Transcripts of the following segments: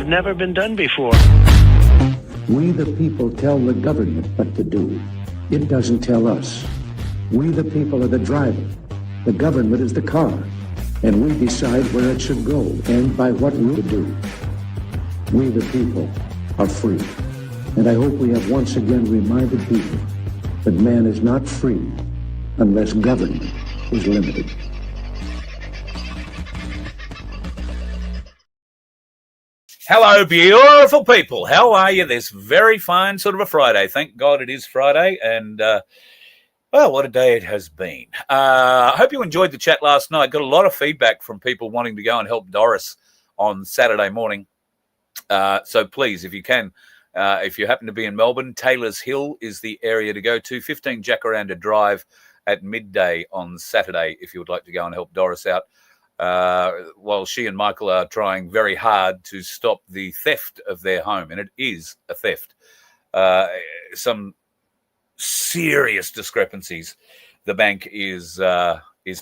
never been done before. We the people tell the government what to do. It doesn't tell us. We the people are the driver. The government is the car. And we decide where it should go and by what route to do. We the people are free. And I hope we have once again reminded people that man is not free unless government is limited. Hello, beautiful people. How are you this very fine sort of a Friday? Thank God it is Friday, and well, what a day it has been. I hope you enjoyed the chat last night. Got a lot of feedback from people wanting to go and help Doris on Saturday morning. So please, if you can, if you happen to be in Melbourne, Taylor's Hill is the area to go to. 15 Jacaranda Drive at midday on Saturday if you would like to go and help Doris out. While she and Michael are trying very hard to stop the theft of their home, and it is a theft. Some serious discrepancies the bank is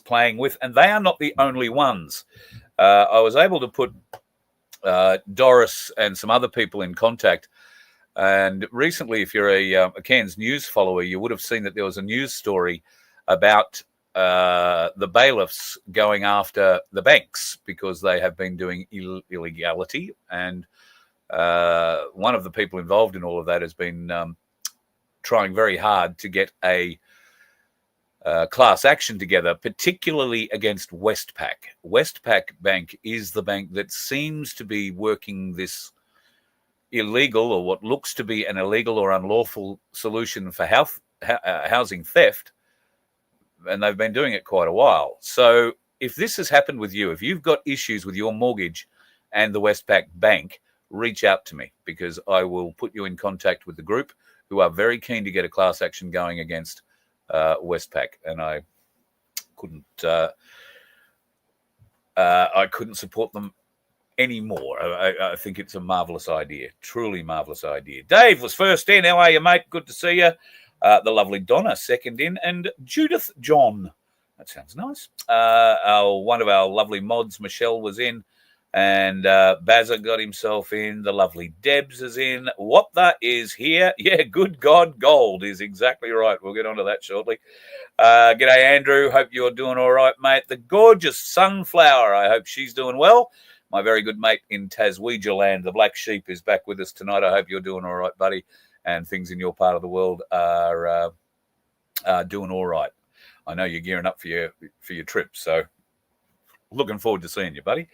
playing with, and they are not the only ones. I was able to put Doris and some other people in contact, and recently, if you're a Cairns News follower, you would have seen that there was a news story about the bailiffs going after the banks because they have been doing illegality. And one of the people involved in all of that has been trying very hard to get a class action together, particularly against Westpac. Westpac Bank is the bank that seems to be working this illegal, or what looks to be an illegal or unlawful solution for housing theft. And they've been doing it quite a while. So if this has happened with you, if you've got issues with your mortgage and the Westpac Bank, reach out to me, because I will put you in contact with the group who are very keen to get a class action going against Westpac. And I couldn't support them anymore. I think it's a marvelous idea, truly marvelous idea. Dave was first in. How are you, mate? Good to see you. The lovely Donna, second in, and Judith John. That sounds nice. One of our lovely mods, Michelle, was in, and Bazza got himself in. The lovely Debs is in. What that is here? Yeah, good God, gold is exactly right. We'll get onto that shortly. G'day, Andrew. Hope you're doing all right, mate. The gorgeous Sunflower. I hope she's doing well. My very good mate in Taswegia land, the Black Sheep, is back with us tonight. I hope you're doing all right, buddy. And things in your part of the world are doing all right. I know you're gearing up for your trip, so looking forward to seeing you, buddy.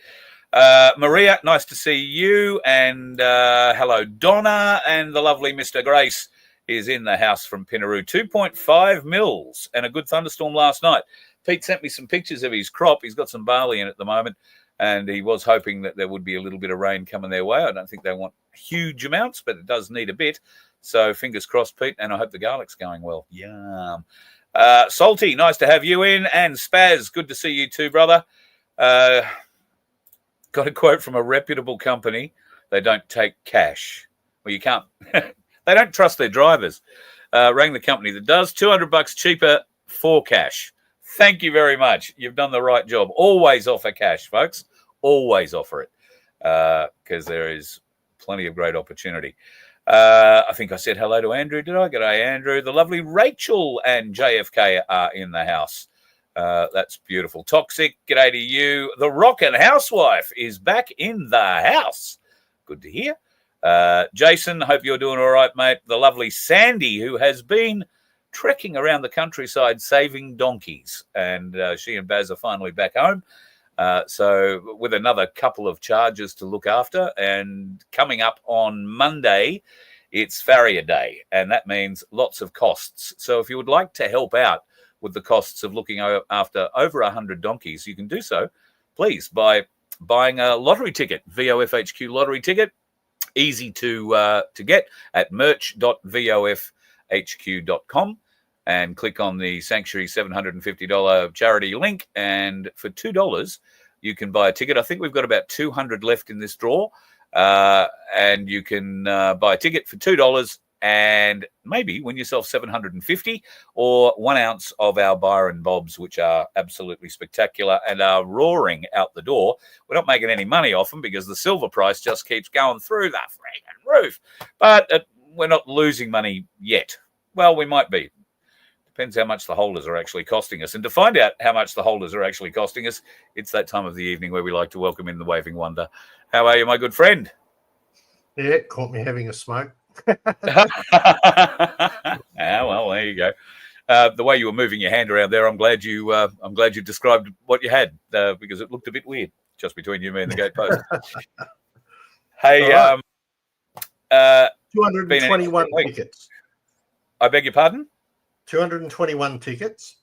Maria, nice to see you. And hello, Donna. And the lovely Mr. Grace is in the house from Pinaroo. 2.5 mils and a good thunderstorm last night. Pete sent me some pictures of his crop. He's got some barley in at the moment, and he was hoping that there would be a little bit of rain coming their way. I don't think they want huge amounts, but it does need a bit. So fingers crossed, Pete, and I hope the garlic's going well. Yum. Salty, nice to have you in. And Spaz, good to see you too, brother. Got a quote from a reputable company. They don't take cash. Well, you can't. They don't trust their drivers. Rang the company that does. $200 cheaper for cash. Thank you very much. You've done the right job. Always offer cash, folks. Always offer it, because there is plenty of great opportunity. I think I said hello to Andrew, did I? G'day, Andrew. The lovely Rachel and JFK are in the house. That's beautiful. Toxic, g'day to you. The Rockin' Housewife is back in the house. Good to hear. Jason, hope you're doing all right, mate. The lovely Sandy, who has been trekking around the countryside saving donkeys. And she and Baz are finally back home. So with another couple of charges to look after, and coming up on Monday, it's Farrier Day, and that means lots of costs. So if you would like to help out with the costs of looking after over 100 donkeys, you can do so, please, by buying a lottery ticket, VOFHQ lottery ticket, easy to get at merch.vofhq.com. And click on the Sanctuary $750 charity link. And for $2, you can buy a ticket. I think we've got about 200 left in this draw. And you can buy a ticket for $2 and maybe win yourself 750 or 1 ounce of our Byron Bobs, which are absolutely spectacular and are roaring out the door. We're not making any money off them because the silver price just keeps going through the friggin' roof. But we're not losing money yet. Well, we might be. Depends how much the holders are actually costing us. And to find out how much the holders are actually costing us, it's that time of the evening where we like to welcome in the Waving Wonder. How are you, my good friend? Yeah, caught me having a smoke. Well, there you go. The way you were moving your hand around there, I'm glad you described what you had because it looked a bit weird just between you, me, and the gatepost. Hey, Right. 221 tickets. I beg your pardon? 221 tickets.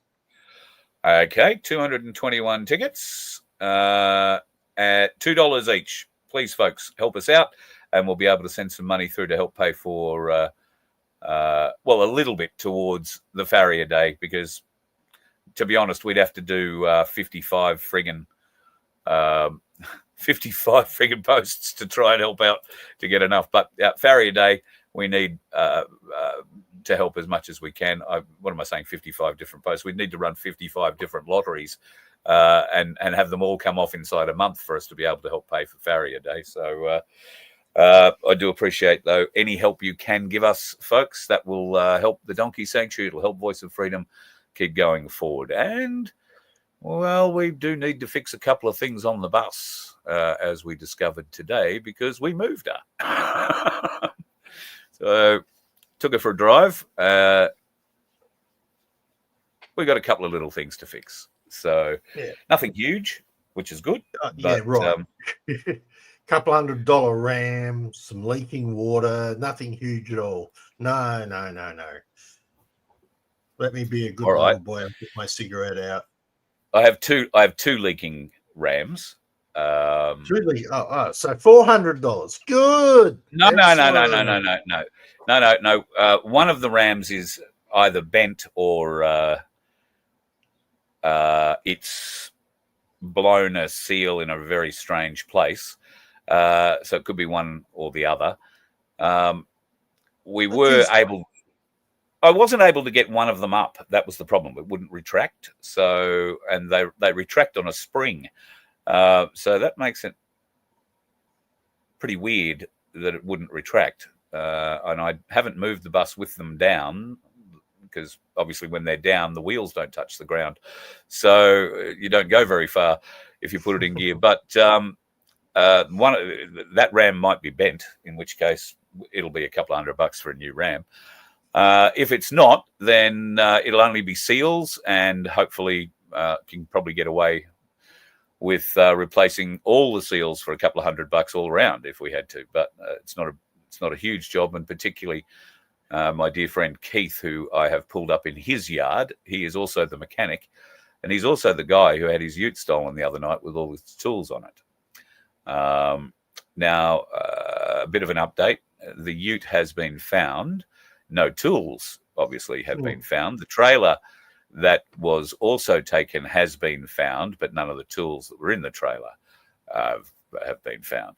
Okay, 221 tickets at $2 each. Please, folks, help us out, and we'll be able to send some money through to help pay for, a little bit towards the Farrier Day, because, to be honest, we'd have to do 55 friggin' 55 friggin' posts to try and help out to get enough. But Farrier Day, we need to help as much as we can. What am I saying? 55 different posts. We'd need to run 55 different lotteries and have them all come off inside a month for us to be able to help pay for Farrier Day. So I do appreciate, though, any help you can give us, folks. That will help the Donkey Sanctuary. It'll help Voice of Freedom keep going forward. And, well, we do need to fix a couple of things on the bus, as we discovered today, because we moved her. So took her for a drive. We got a couple of little things to fix. So nothing huge, which is good. Yeah, right. Couple $100 RAM, some leaking water, nothing huge at all. No. Let me be a good little boy and put my cigarette out. I have two leaking RAMs. So $400. Good. No. One of the RAMs is either bent or it's blown a seal in a very strange place. So it could be one or the other. I wasn't able to get one of them up. That was the problem. It wouldn't retract. So, and they retract on a spring. So that makes it pretty weird that it wouldn't retract. And I haven't moved the bus with them down because obviously when they're down, the wheels don't touch the ground. So you don't go very far if you put it in gear. But that RAM might be bent, in which case it'll be a couple of $100 for a new RAM. If it's not, then it'll only be seals, and hopefully can probably get away with replacing all the seals for a couple of $100 all around if we had to. But it's not a huge job, and particularly my dear friend Keith, who I have pulled up in his yard. He is also the mechanic, and he's also the guy who had his ute stolen the other night with all his tools on it. Now, a bit of an update. The ute has been found. No tools, obviously, have been found. The trailer that was also taken has been found, but none of the tools that were in the trailer have been found.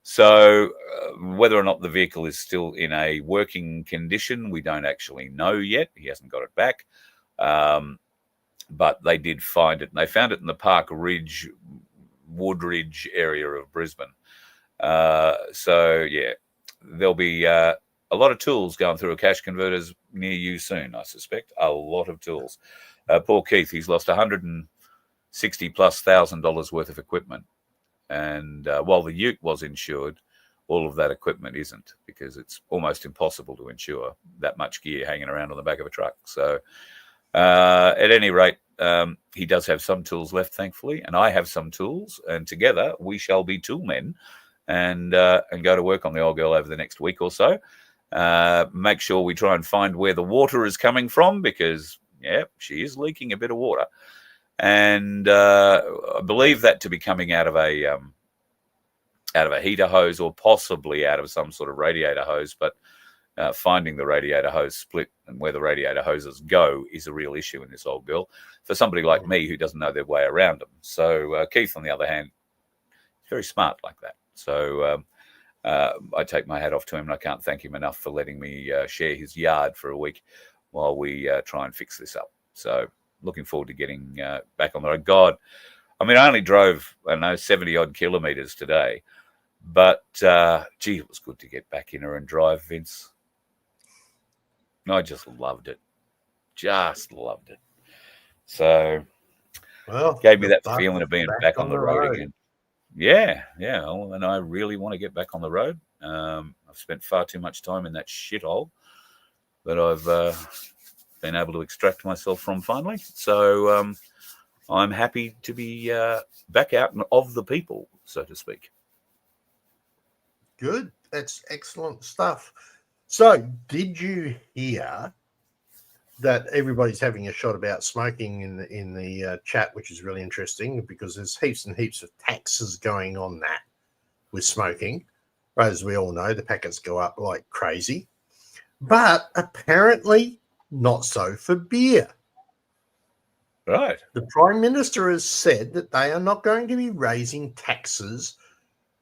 So whether or not the vehicle is still in a working condition, we don't actually know yet. He hasn't got it back. But they did find it, and they found it in the Park Ridge, Woodridge area of Brisbane. So, yeah, there'll be a lot of tools going through a cash converters near you soon, I suspect. A lot of tools. Poor Keith, he's lost $160,000+ worth of equipment. And while the ute was insured, all of that equipment isn't, because it's almost impossible to insure that much gear hanging around on the back of a truck. So at any rate, he does have some tools left, thankfully, and I have some tools, and together we shall be tool men and go to work on the old girl over the next week or so. Make sure we try and find where the water is coming from, because, yeah, she is leaking a bit of water. And I believe that to be coming out of a heater hose, or possibly out of some sort of radiator hose. But finding the radiator hose split and where the radiator hoses go is a real issue in this old girl for somebody like me who doesn't know their way around them. So Keith, on the other hand, is very smart like that. So I take my hat off to him, and I can't thank him enough for letting me share his yard for a week while we try and fix this up. So looking forward to getting back on the road. God, I mean, I only drove, I don't know, 70-odd kilometres today, but, gee, it was good to get back in her and drive, Vince. I just loved it. Just loved it. So, Well, gave me that back feeling of being back on the road again. Yeah. And I really want to get back on the road. I've spent far too much time in that shithole that I've been able to extract myself from finally. So I'm happy to be back out and of the people, so to speak. Good. That's excellent stuff. So, did you hear that everybody's having a shot about smoking in the chat, which is really interesting because there's heaps and heaps of taxes going on that with smoking. Right, as we all know, the packets go up like crazy, but apparently not so for beer. Right. The Prime Minister has said that they are not going to be raising taxes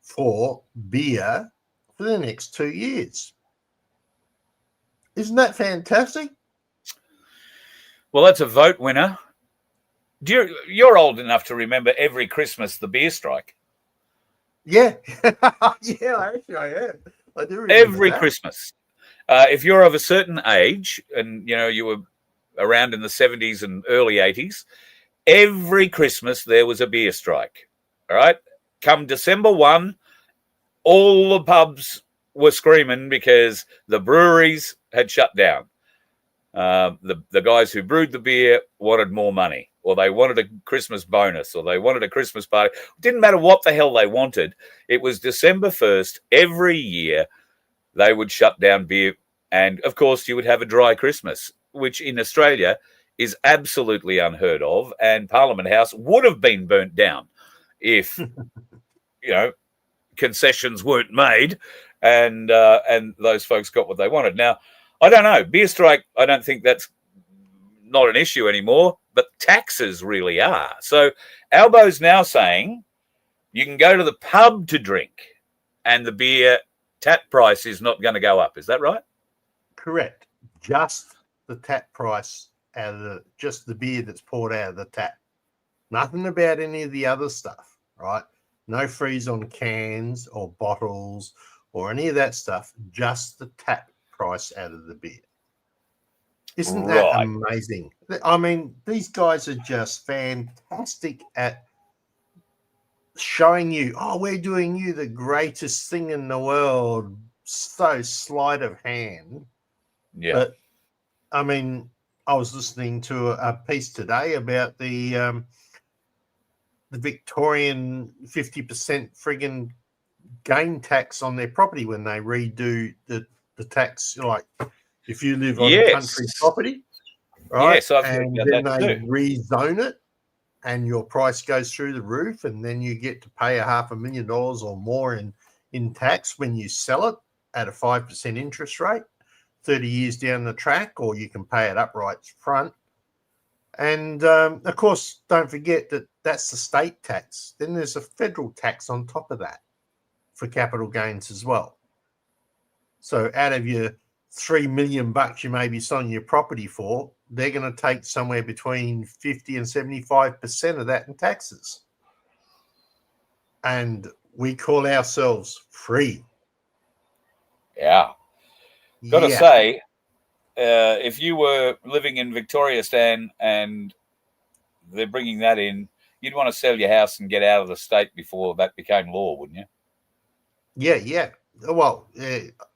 for beer for the next 2 years. Isn't that fantastic? Well, that's a vote winner. You're old enough to remember every Christmas the beer strike. Yeah. Yeah, actually I am. I do remember Every that. Christmas. If you're of a certain age and, you were around in the 70s and early 80s, every Christmas there was a beer strike. All right? Come December 1, all the pubs were screaming because the breweries had shut down. The guys who brewed the beer wanted more money, or they wanted a Christmas bonus, or they wanted a Christmas party. It didn't matter what the hell they wanted. It was December 1st every year they would shut down beer. And, of course, you would have a dry Christmas, which in Australia is absolutely unheard of. And Parliament House would have been burnt down if, concessions weren't made and those folks got what they wanted. Now, I don't know. Beer strike, I don't think that's not an issue anymore, but taxes really are. So Albo's now saying you can go to the pub to drink and the beer tap price is not going to go up. Is that right? Correct. Just the tap price just the beer that's poured out of the tap. Nothing about any of the other stuff, right? No freeze on cans or bottles or any of that stuff. Just the tap price out of the beer. Isn't that amazing? I mean, these guys are just fantastic at showing you, we're doing you the greatest thing in the world. So sleight of hand. Yeah. But I mean, I was listening to a piece today about the Victorian 50% friggin' gain tax on their property when they redo the tax, like if you live on country property, right? Yes, I've and heard then that they too. rezone it and your price goes through the roof, and then you get to pay $500,000 or more in tax when you sell it at a 5% interest rate 30 years down the track, or you can pay it upright front. And of course, don't forget that that's the state tax. Then there's a federal tax on top of that for capital gains as well. So out of your $3 million you may be selling your property for, they're going to take somewhere between 50 and 75% of that in taxes. And we call ourselves free. Yeah. Got to say, if you were living in Victoria, Stan, and they're bringing that in, you'd want to sell your house and get out of the state before that became law, wouldn't you? Yeah. Well,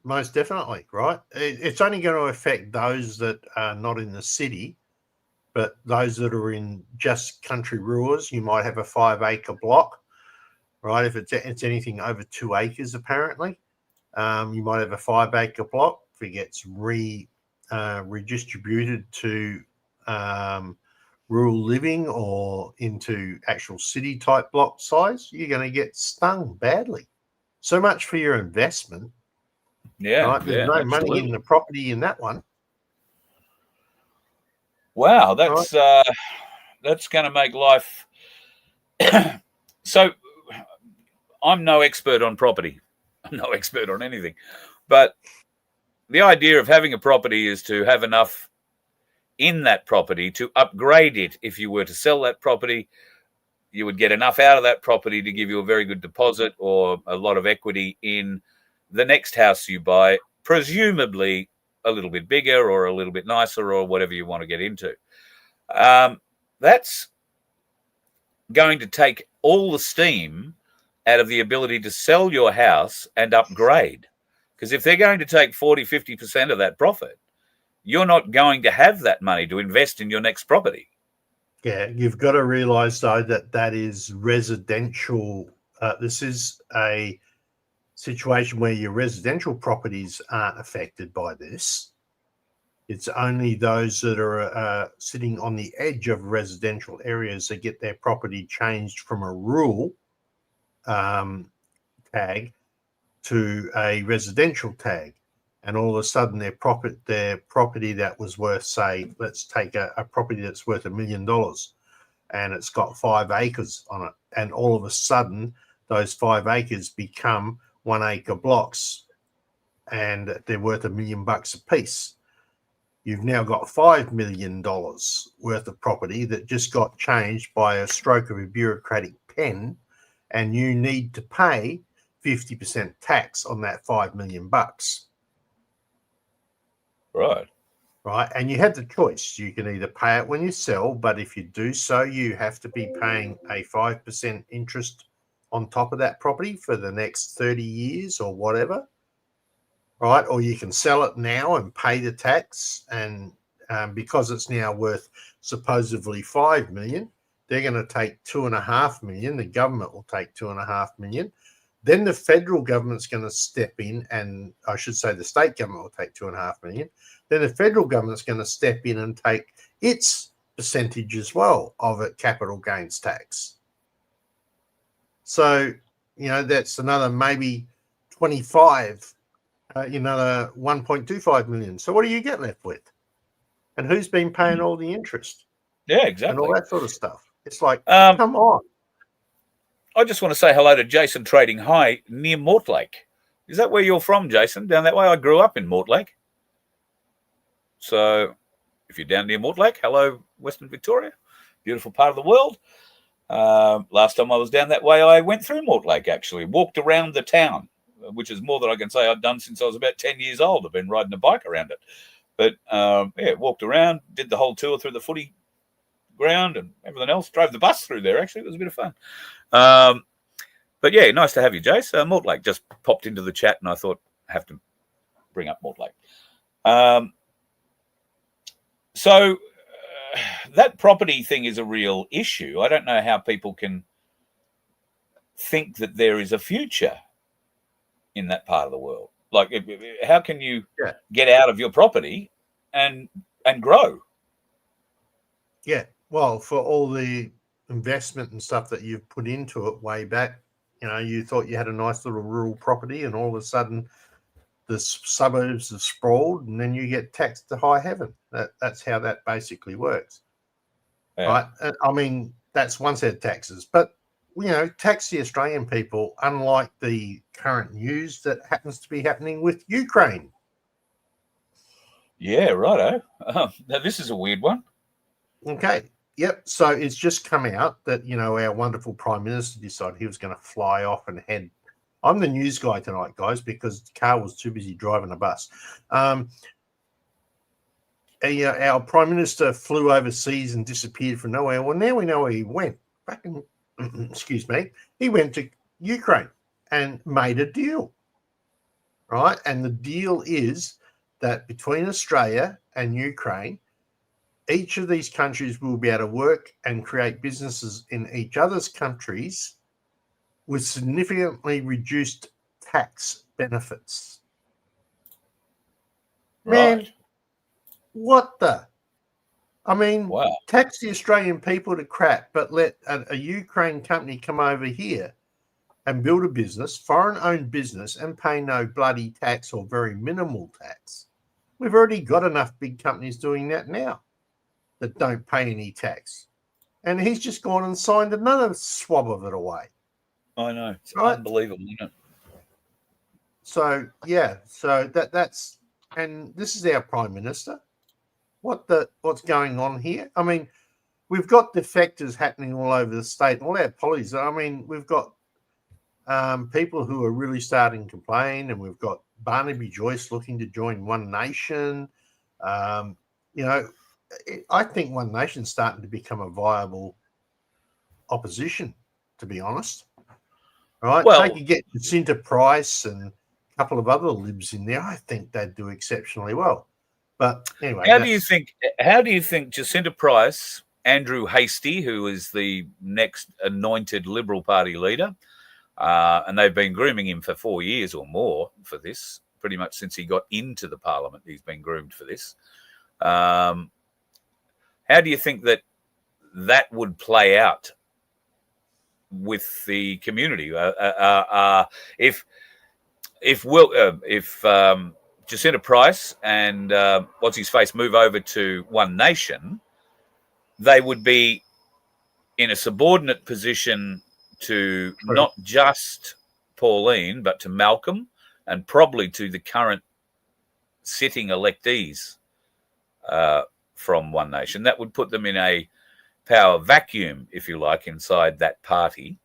most definitely, right? It's only going to affect those that are not in the city, but those that are in just country rurals. You might have a 5-acre block, right? If it's anything over 2 acres, apparently, you might have a 5-acre block. If it gets redistributed to rural living or into actual city type block size, you're going to get stung badly. So much for your investment. Yeah. Right? There's no absolutely. money in the property in that one. Wow, that's going to make life. So, I'm no expert on property. no expert on anything. But the idea of having a property is to have enough in that property to upgrade it. If you were to sell that property, you would get enough out of that property to give you a very good deposit or a lot of equity in the next house you buy, presumably a little bit bigger or a little bit nicer or whatever you want to get into. That's going to take all the steam out of the ability to sell your house and upgrade. Because if they're going to take 40, 50% of that profit, you're not going to have that money to invest in your next property. Yeah, you've got to realise, though, that is residential. This is a situation where your residential properties aren't affected by this. It's only those that are sitting on the edge of residential areas that get their property changed from a rural tag to a residential tag. And all of a sudden their property that was worth, say, let's take a property that's worth $1 million and it's got 5 acres on it. And all of a sudden those 5 acres become 1 acre blocks and they're worth $1 million a piece. You've now got $5 million worth of property that just got changed by a stroke of a bureaucratic pen, and you need to pay 50% tax on that $5 million. Right. Right. And you have the choice. You can either pay it when you sell, but if you do so, you have to be paying a 5% interest on top of that property for the next 30 years or whatever. Right. Or you can sell it now and pay the tax. And because it's now worth supposedly $5 million, they're going to take $2.5 million. The government will take $2.5 million. Then the federal government's going to step in, and I should say the state government will take $2.5 million. Then the federal government's going to step in and take its percentage as well of a capital gains tax. So, that's another maybe 25, another 1.25 million. So what do you get left with? And who's been paying all the interest? Yeah, exactly. And all that sort of stuff. It's like, come on. I just want to say hello to Jason Trading High near Mortlake. Is that where you're from, Jason? Down that way? I grew up in Mortlake. So if you're down near Mortlake, hello, Western Victoria. Beautiful part of the world. Last time I was down that way, I went through Mortlake, actually. Walked around the town, which is more than I can say I've done since I was about 10 years old. I've been riding a bike around it. But, walked around, did the whole tour through the footy ground and everything else. Drove the bus through there, actually. It was a bit of fun. But yeah, nice to have you, Jace. Mortlake just popped into the chat and I thought I have to bring up Mortlake. So that property thing is a real issue. I don't know how people can think that there is a future in that part of the world. Like, how can you get out of your property and grow? Yeah, well, for all the investment and stuff that you've put into it way back, you thought you had a nice little rural property, and all of a sudden the suburbs have sprawled, and then you get taxed to high heaven. That's how that basically works. Yeah. Right? I mean, that's one set of taxes, but tax the Australian people, unlike the current news that happens to be happening with Ukraine. Yeah, righto. Now this is a weird one. Okay. Yep. So it's just come out that, our wonderful Prime Minister decided he was going to fly off and head. I'm the news guy tonight, guys, because Carl was too busy driving a bus. Our Prime Minister flew overseas and disappeared from nowhere. Well, now we know where he went. Excuse me. He went to Ukraine and made a deal. Right. And the deal is that between Australia and Ukraine, each of these countries will be able to work and create businesses in each other's countries with significantly reduced tax benefits. Right. Man, what the? I mean, wow. Tax the Australian people to crap, but let a Ukraine company come over here and build a business, foreign-owned business, and pay no bloody tax or very minimal tax. We've already got enough big companies doing that now that don't pay any tax. And he's just gone and signed another swab of it away. I know. It's unbelievable, isn't it? So yeah, so that's and this is our Prime Minister. What's going on here? I mean, we've got defectors happening all over the state. All our pollies. I mean, we've got people who are really starting to complain, and we've got Barnaby Joyce looking to join One Nation. You know, I think One Nation's starting to become a viable opposition, to be honest. Right? Well, They could get Jacinta Price and a couple of other libs in there. I think they'd do exceptionally well. But anyway, how do you think Jacinta Price, Andrew Hastie, who is the next anointed Liberal Party leader, and they've been grooming him for 4 years or more for this, pretty much since he got into the parliament, he's been groomed for this. How do you think that would play out with the community? If Jacinta Price and what's his face move over to One Nation, they would be in a subordinate position to not just Pauline, but to Malcolm and probably to the current sitting electees from One Nation. That would put them in a power vacuum, if you like, inside that party.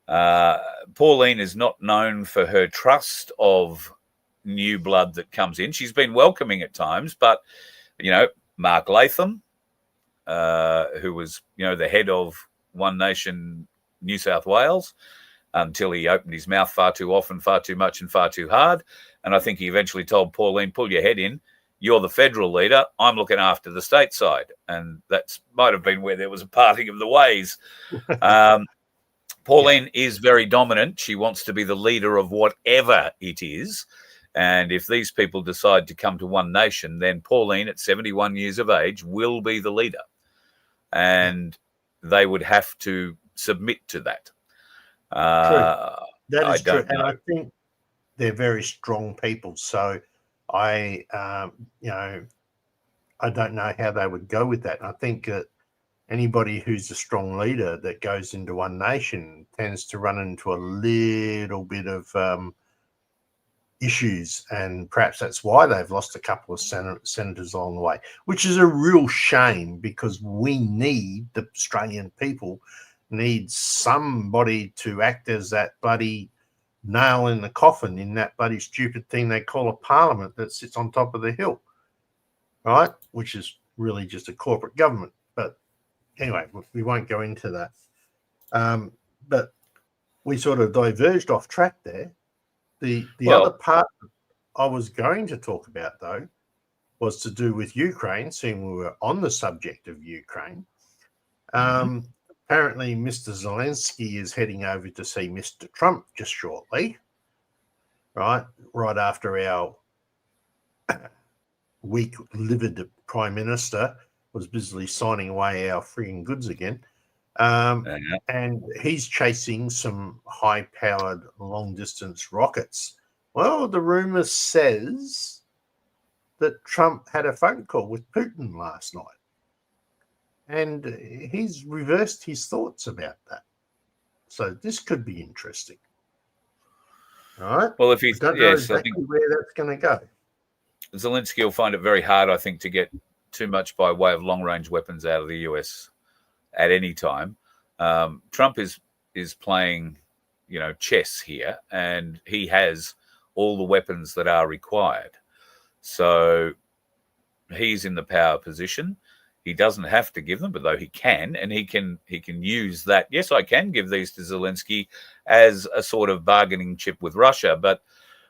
Pauline is not known for her trust of new blood that comes in. She's been welcoming at times, but, Mark Latham, who was, the head of One Nation New South Wales, until he opened his mouth far too often, far too much and far too hard. And I think he eventually told Pauline, pull your head in. You're the federal leader. I'm looking after the state side. And that might have been where there was a parting of the ways. Pauline is very dominant. She wants to be the leader of whatever it is. And if these people decide to come to One Nation, then Pauline, at 71 years of age, will be the leader. And they would have to submit to that. True. That is true. And I think they're very strong people. So I don't know how they would go with that. And I think that anybody who's a strong leader that goes into One Nation tends to run into a little bit of issues, and perhaps that's why they've lost a couple of senators along the way, which is a real shame, because we need, the Australian people need somebody to act as that bloody nail in the coffin in that bloody stupid thing they call a parliament that sits on top of the hill, right? Which is really just a corporate government. But anyway, we won't go into that. But we sort of diverged off track there. The other part I was going to talk about, though, was to do with Ukraine, seeing we were on the subject of Ukraine. Apparently, Mr. Zelensky is heading over to see Mr. Trump just shortly, right after our weak-livered Prime Minister was busily signing away our frigging goods again. And he's chasing some high-powered long-distance rockets. Well, the rumor says that Trump had a phone call with Putin last night, and he's reversed his thoughts about that. So this could be interesting. All right. Well, if he don't know exactly where that's going to go. Zelensky will find it very hard, I think, to get too much by way of long-range weapons out of the US at any time. Trump is playing, chess here, and he has all the weapons that are required. So he's in the power position. He doesn't have to give them, but though he can, and he can use that. Yes, I can give these to Zelensky as a sort of bargaining chip with Russia, but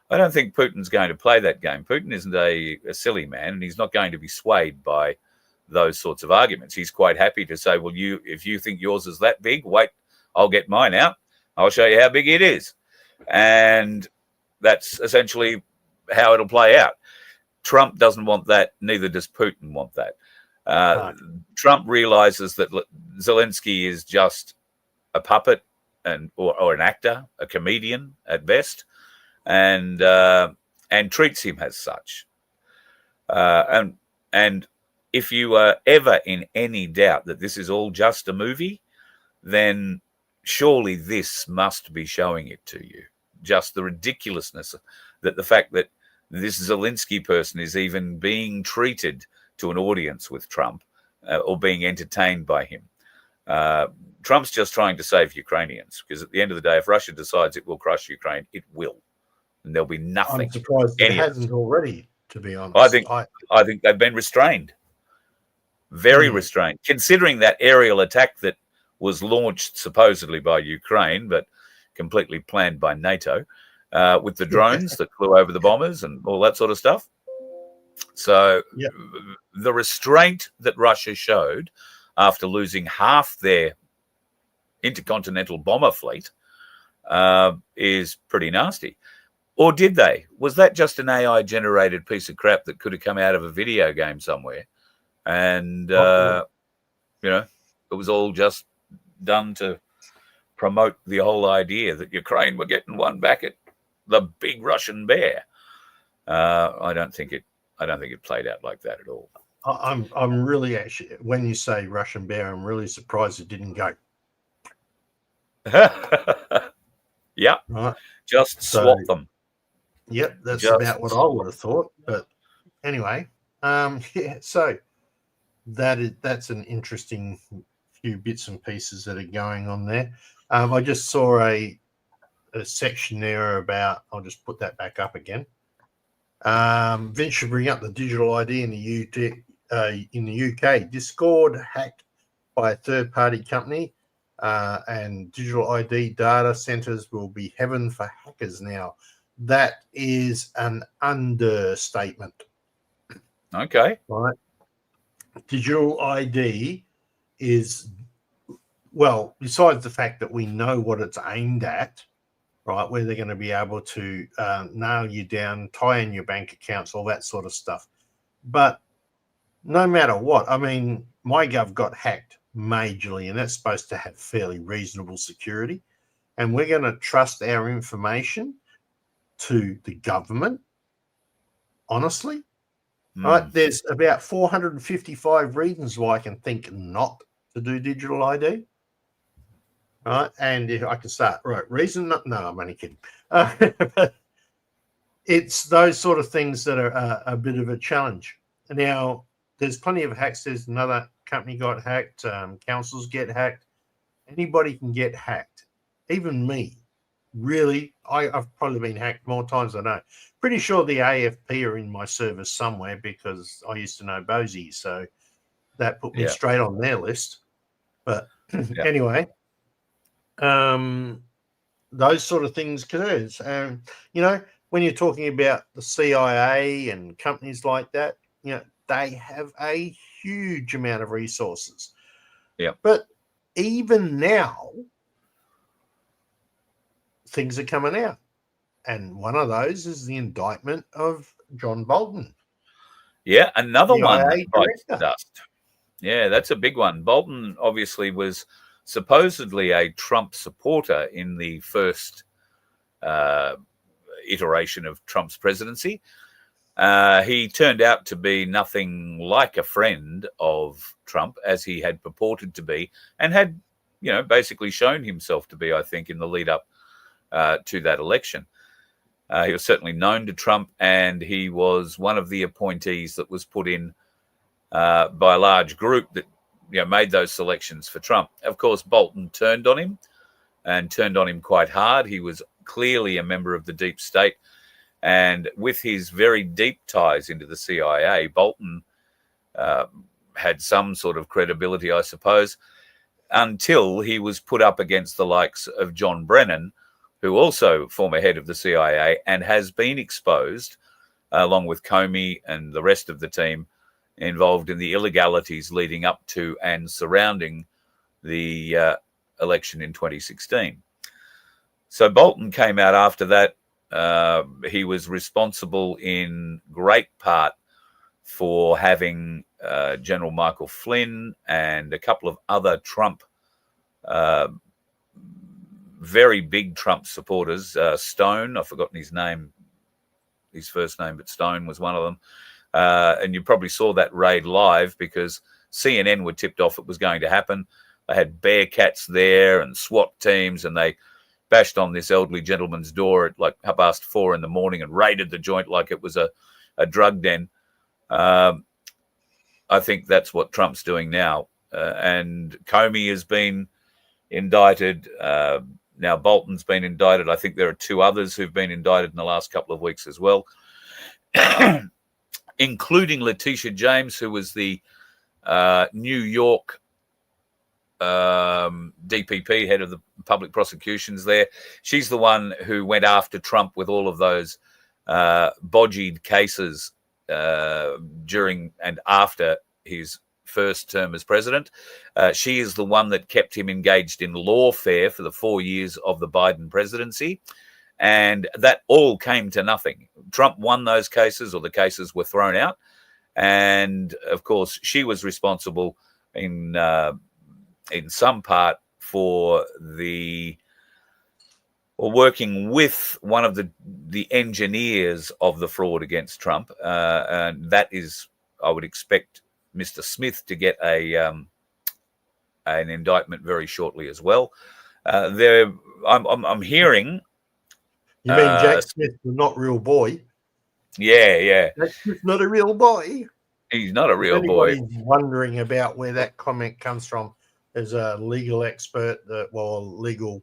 I don't think Putin's going to play that game. Putin isn't a silly man, and he's not going to be swayed by those sorts of arguments. He's quite happy to say, well, if you think yours is that big, wait, I'll get mine out. I'll show you how big it is. And that's essentially how it'll play out. Trump doesn't want that. Neither does Putin want that. Trump realizes that Zelensky is just a puppet or an actor, a comedian at best, and treats him as such. And if you are ever in any doubt that this is all just a movie, then surely this must be showing it to you, just the ridiculousness that the fact that this Zelensky person is even being treated to an audience with Trump or being entertained by him. Trump's just trying to save Ukrainians, because at the end of the day, if Russia decides it will crush Ukraine, it will. And there'll be nothing. I'm surprised it hasn't already, to be honest. I think they've been restrained. Very restrained, considering that aerial attack that was launched supposedly by Ukraine, but completely planned by NATO, with the drones that flew over the bombers and all that sort of stuff. So the restraint that Russia showed after losing half their intercontinental bomber fleet is pretty nasty. Or did they? Was that just an AI-generated piece of crap that could have come out of a video game somewhere? And, you know, it was all just done to promote the whole idea that Ukraine were getting one back at the big Russian bear. I don't think it played out like that at all. I'm really, actually, when you say Russian bear, I'm really surprised it didn't go. Yeah, right. Just swap them. Yep, that's Just about what I would have thought. But anyway, so that's an interesting few bits and pieces that are going on there. I just saw a section there about. I'll just put that back up again. Vince should bring up the digital ID in the UK. Discord hacked by a third-party company, and digital ID data centers will be heaven for hackers now. That is an understatement. Okay. Right. Digital ID is, well, besides the fact that we know what it's aimed at, right, where they're going to be able to nail you down, tie in your bank accounts, all that sort of stuff. But no matter what, I mean, MyGov got hacked majorly, and that's supposed to have fairly reasonable security. And we're going to trust our information to the government, honestly. Right? There's about 455 reasons why I can think not to do digital ID. Right, and if I can start, right, reason, no, I'm only kidding. But it's those sort of things that are a bit of a challenge. Now, there's plenty of hacks. There's another company got hacked. Councils get hacked. Anybody can get hacked. Even me. Really, I've probably been hacked more times than I know. Pretty sure the AFP are in my service somewhere, because I used to know Bosie, so that put me straight on their list. But anyway, those sort of things occurs. You know, when you're talking about the CIA and companies like that, you know, they have a huge amount of resources. Yeah. But even now, things are coming out. And one of those is the indictment of John Bolton. Yeah, another one that bites dust. Yeah, that's a big one. Bolton obviously was supposedly a Trump supporter in the first iteration of Trump's presidency. He turned out to be nothing like a friend of Trump, as he had purported to be, and had, you know, basically shown himself to be, I think, in the lead up to that election. He was certainly known to Trump, and he was one of the appointees that was put in by a large group that, you know, made those selections for Trump. Of course, Bolton turned on him, and turned on him quite hard. He was clearly a member of the deep state, and with his very deep ties into the CIA, Bolton had some sort of credibility, I suppose, until he was put up against the likes of John Brennan, who also former head of the CIA and has been exposed, along with Comey and the rest of the team, involved in the illegalities leading up to and surrounding the election in 2016. So Bolton came out after that. He was responsible in great part for having General Michael Flynn and a couple of other Trump very big Trump supporters, Stone, I've forgotten his name, his first name, but Stone was one of them. And you probably saw that raid live, because CNN were tipped off it was going to happen. They had Bearcats there and SWAT teams, and they bashed on this elderly gentleman's door at like 4:30 in the morning and raided the joint like it was a drug den. I think that's what Trump's doing now. And Comey has been indicted. Now Bolton's been indicted. I think there are 2 others who've been indicted in the last couple of weeks as well, including Letitia James, who was the New York DPP, head of the public prosecutions there. She's the one who went after Trump with all of those bodged cases during and after his first term as president. She is the one that kept him engaged in lawfare for the 4 years of the Biden presidency. And that all came to nothing. Trump won those cases, or the cases were thrown out. And of course, she was responsible in some part for working with one of the engineers of the fraud against Trump. And that is, I would expect Mr. Smith to get an indictment very shortly as well. I'm hearing. You mean Jack Smith, the not real boy? Yeah. Jack Smith's not a real boy. He's not a real boy. Wondering about where that comment comes from, there's a legal expert legal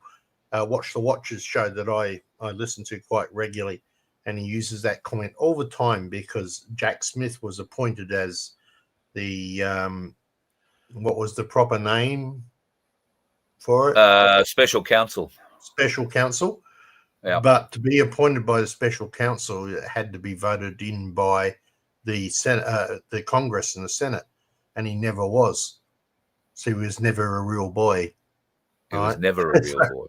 Watch the Watchers show that I listen to quite regularly, and he uses that comment all the time because Jack Smith was appointed as the what was the proper name for it? Special counsel. Special counsel. Yeah. But to be appointed by the special counsel, it had to be voted in by the Senate, the Congress and the Senate, and he never was. So he was never a real boy. He was never a real boy.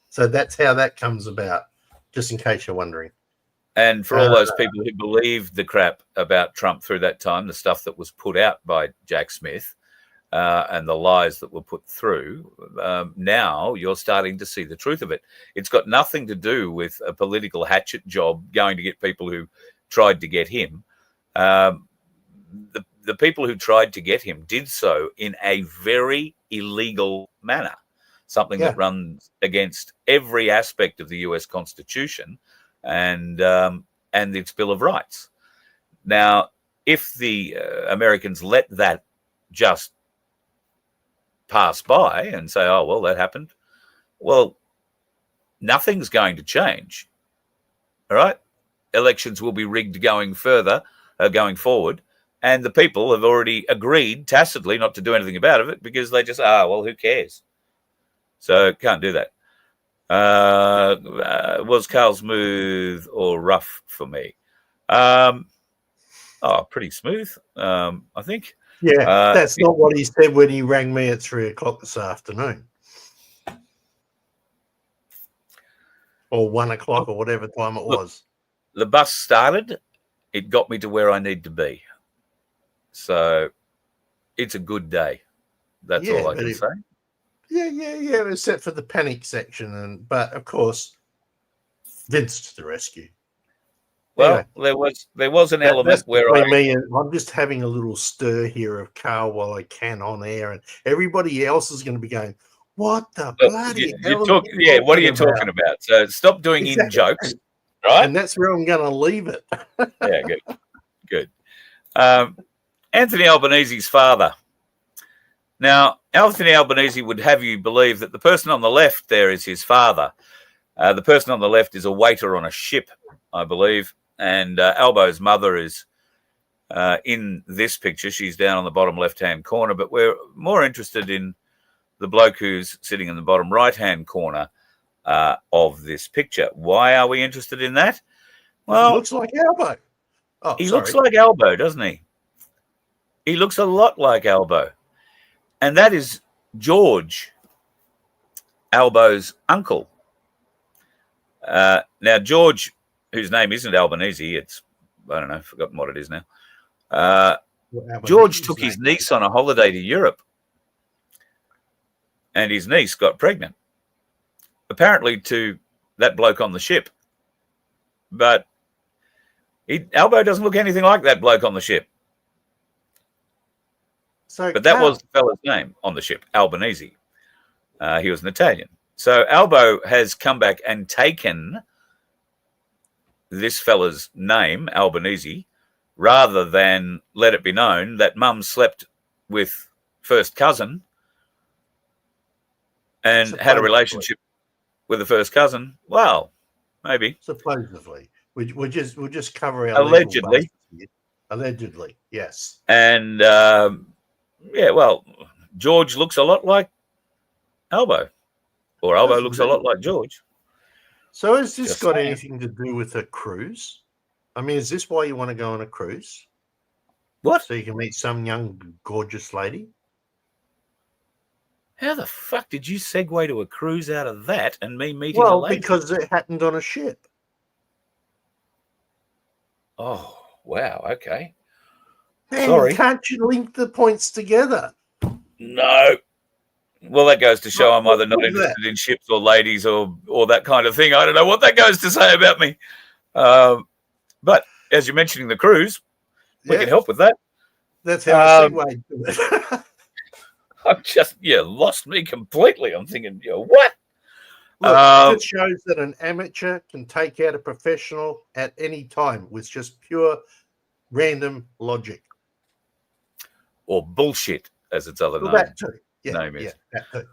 So that's how that comes about, just in case you're wondering. And for all those people who believed the crap about Trump through that time, the stuff that was put out by Jack Smith and the lies that were put through, now you're starting to see the truth of it. It's got nothing to do with a political hatchet job going to get people who tried to get him. The people who tried to get him did so in a very illegal manner, something that runs against every aspect of the US Constitution and its Bill of Rights. Now, if the Americans let that just pass by and say, oh, well, that happened, well, nothing's going to change. All right? Elections will be rigged going forward, and the people have already agreed tacitly not to do anything about it because they just, well, who cares? So can't do that. Was Carl smooth or rough for me? Pretty smooth, I think. Yeah, that's not what he said when he rang me at 3:00 this afternoon. Or 1:00 or whatever time it was. The bus started. It got me to where I need to be. So it's a good day. That's all I can say. Yeah, except for the panic section. But, of course, Vince to the rescue. Well, anyway, there was an element where I'm just having a little stir here of Carl while I can on air, and everybody else is going to be going, what the bloody hell? What are you talking about? So stop doing in jokes, right? And that's where I'm going to leave it. Yeah, good. Anthony Albanese's father. Now, Anthony Albanese would have you believe that the person on the left there is his father. The person on the left is a waiter on a ship, I believe. And Albo's mother is in this picture. She's down on the bottom left-hand corner, but we're more interested in the bloke who's sitting in the bottom right-hand corner of this picture. Why are we interested in that? Well, he looks like Albo. He looks like Albo, doesn't he? He looks a lot like Albo. And that is George, Albo's uncle. Now, George, whose name isn't Albanese, it's, I don't know, forgotten what it is now. George took his niece on a holiday to Europe, and his niece got pregnant, apparently to that bloke on the ship. But Albo doesn't look anything like that bloke on the ship. But that was the fella's name on the ship, Albanese. He was an Italian. So Albo has come back and taken this fella's name, Albanese, rather than let it be known that mum slept with first cousin and had a relationship with the first cousin. Well, maybe. Supposedly. We'll just cover our Allegedly. legal bases here. Allegedly, yes. And, yeah, well, George looks a lot like Albo. Or Albo Does looks a indeed. lot like George. So has this Just got saying. anything to do with a cruise? I mean, is this why you want to go on a cruise? What? So you can meet some young, gorgeous lady? How the fuck did you segue to a cruise out of that and me meeting a Well, lady? because it happened on a ship. Oh, wow. Okay. Man, Sorry. can't you link the points together? No. Well, that goes to show I'm either not What's interested in ships or ladies or that kind of thing. I don't know what that goes to say about me. But as you're mentioning the cruise, we can help with that. That's how I segued to it. I've just, lost me completely. I'm thinking, what? Look, it shows that an amateur can take out a professional at any time with just pure random logic. Or bullshit, as its other name. That too. Name is. Yeah, that too.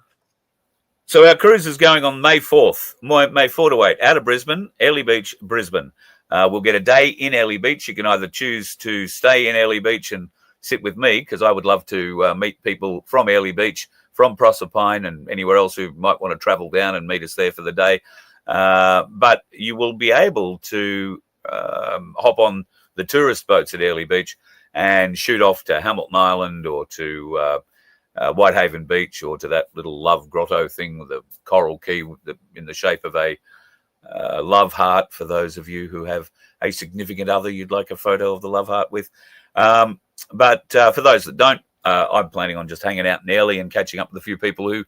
So our cruise is going on May 4th, May 4 to 8, out of Brisbane, Airlie Beach, Brisbane. We'll get a day in Airlie Beach. You can either choose to stay in Airlie Beach and sit with me, because I would love to meet people from Airlie Beach, from Proserpine, and anywhere else who might want to travel down and meet us there for the day. But you will be able to hop on the tourist boats at Airlie Beach and shoot off to Hamilton Island or to Whitehaven Beach, or to that little love grotto thing with a coral key in the shape of a love heart, for those of you who have a significant other you'd like a photo of the love heart with. But for those that don't, I'm planning on just hanging out in Airlie and catching up with a few people who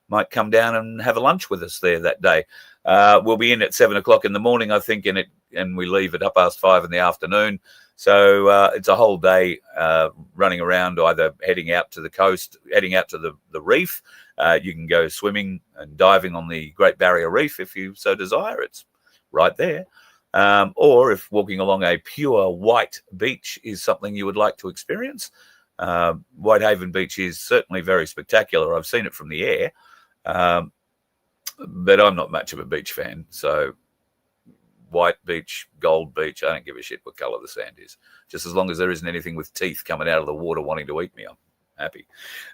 might come down and have a lunch with us there that day. We'll be in at 7 o'clock in the morning, I think, and we leave at 5:30 in the afternoon. So it's a whole day running around, either heading out to the coast, heading out to the reef. You can go swimming and diving on the Great Barrier Reef if you so desire. It's right there. Or if walking along a pure white beach is something you would like to experience, Whitehaven Beach is certainly very spectacular. I've seen it from the air, but I'm not much of a beach fan. So white beach, gold beach, I don't give a shit what colour the sand is. Just as long as there isn't anything with teeth coming out of the water wanting to eat me, I'm happy.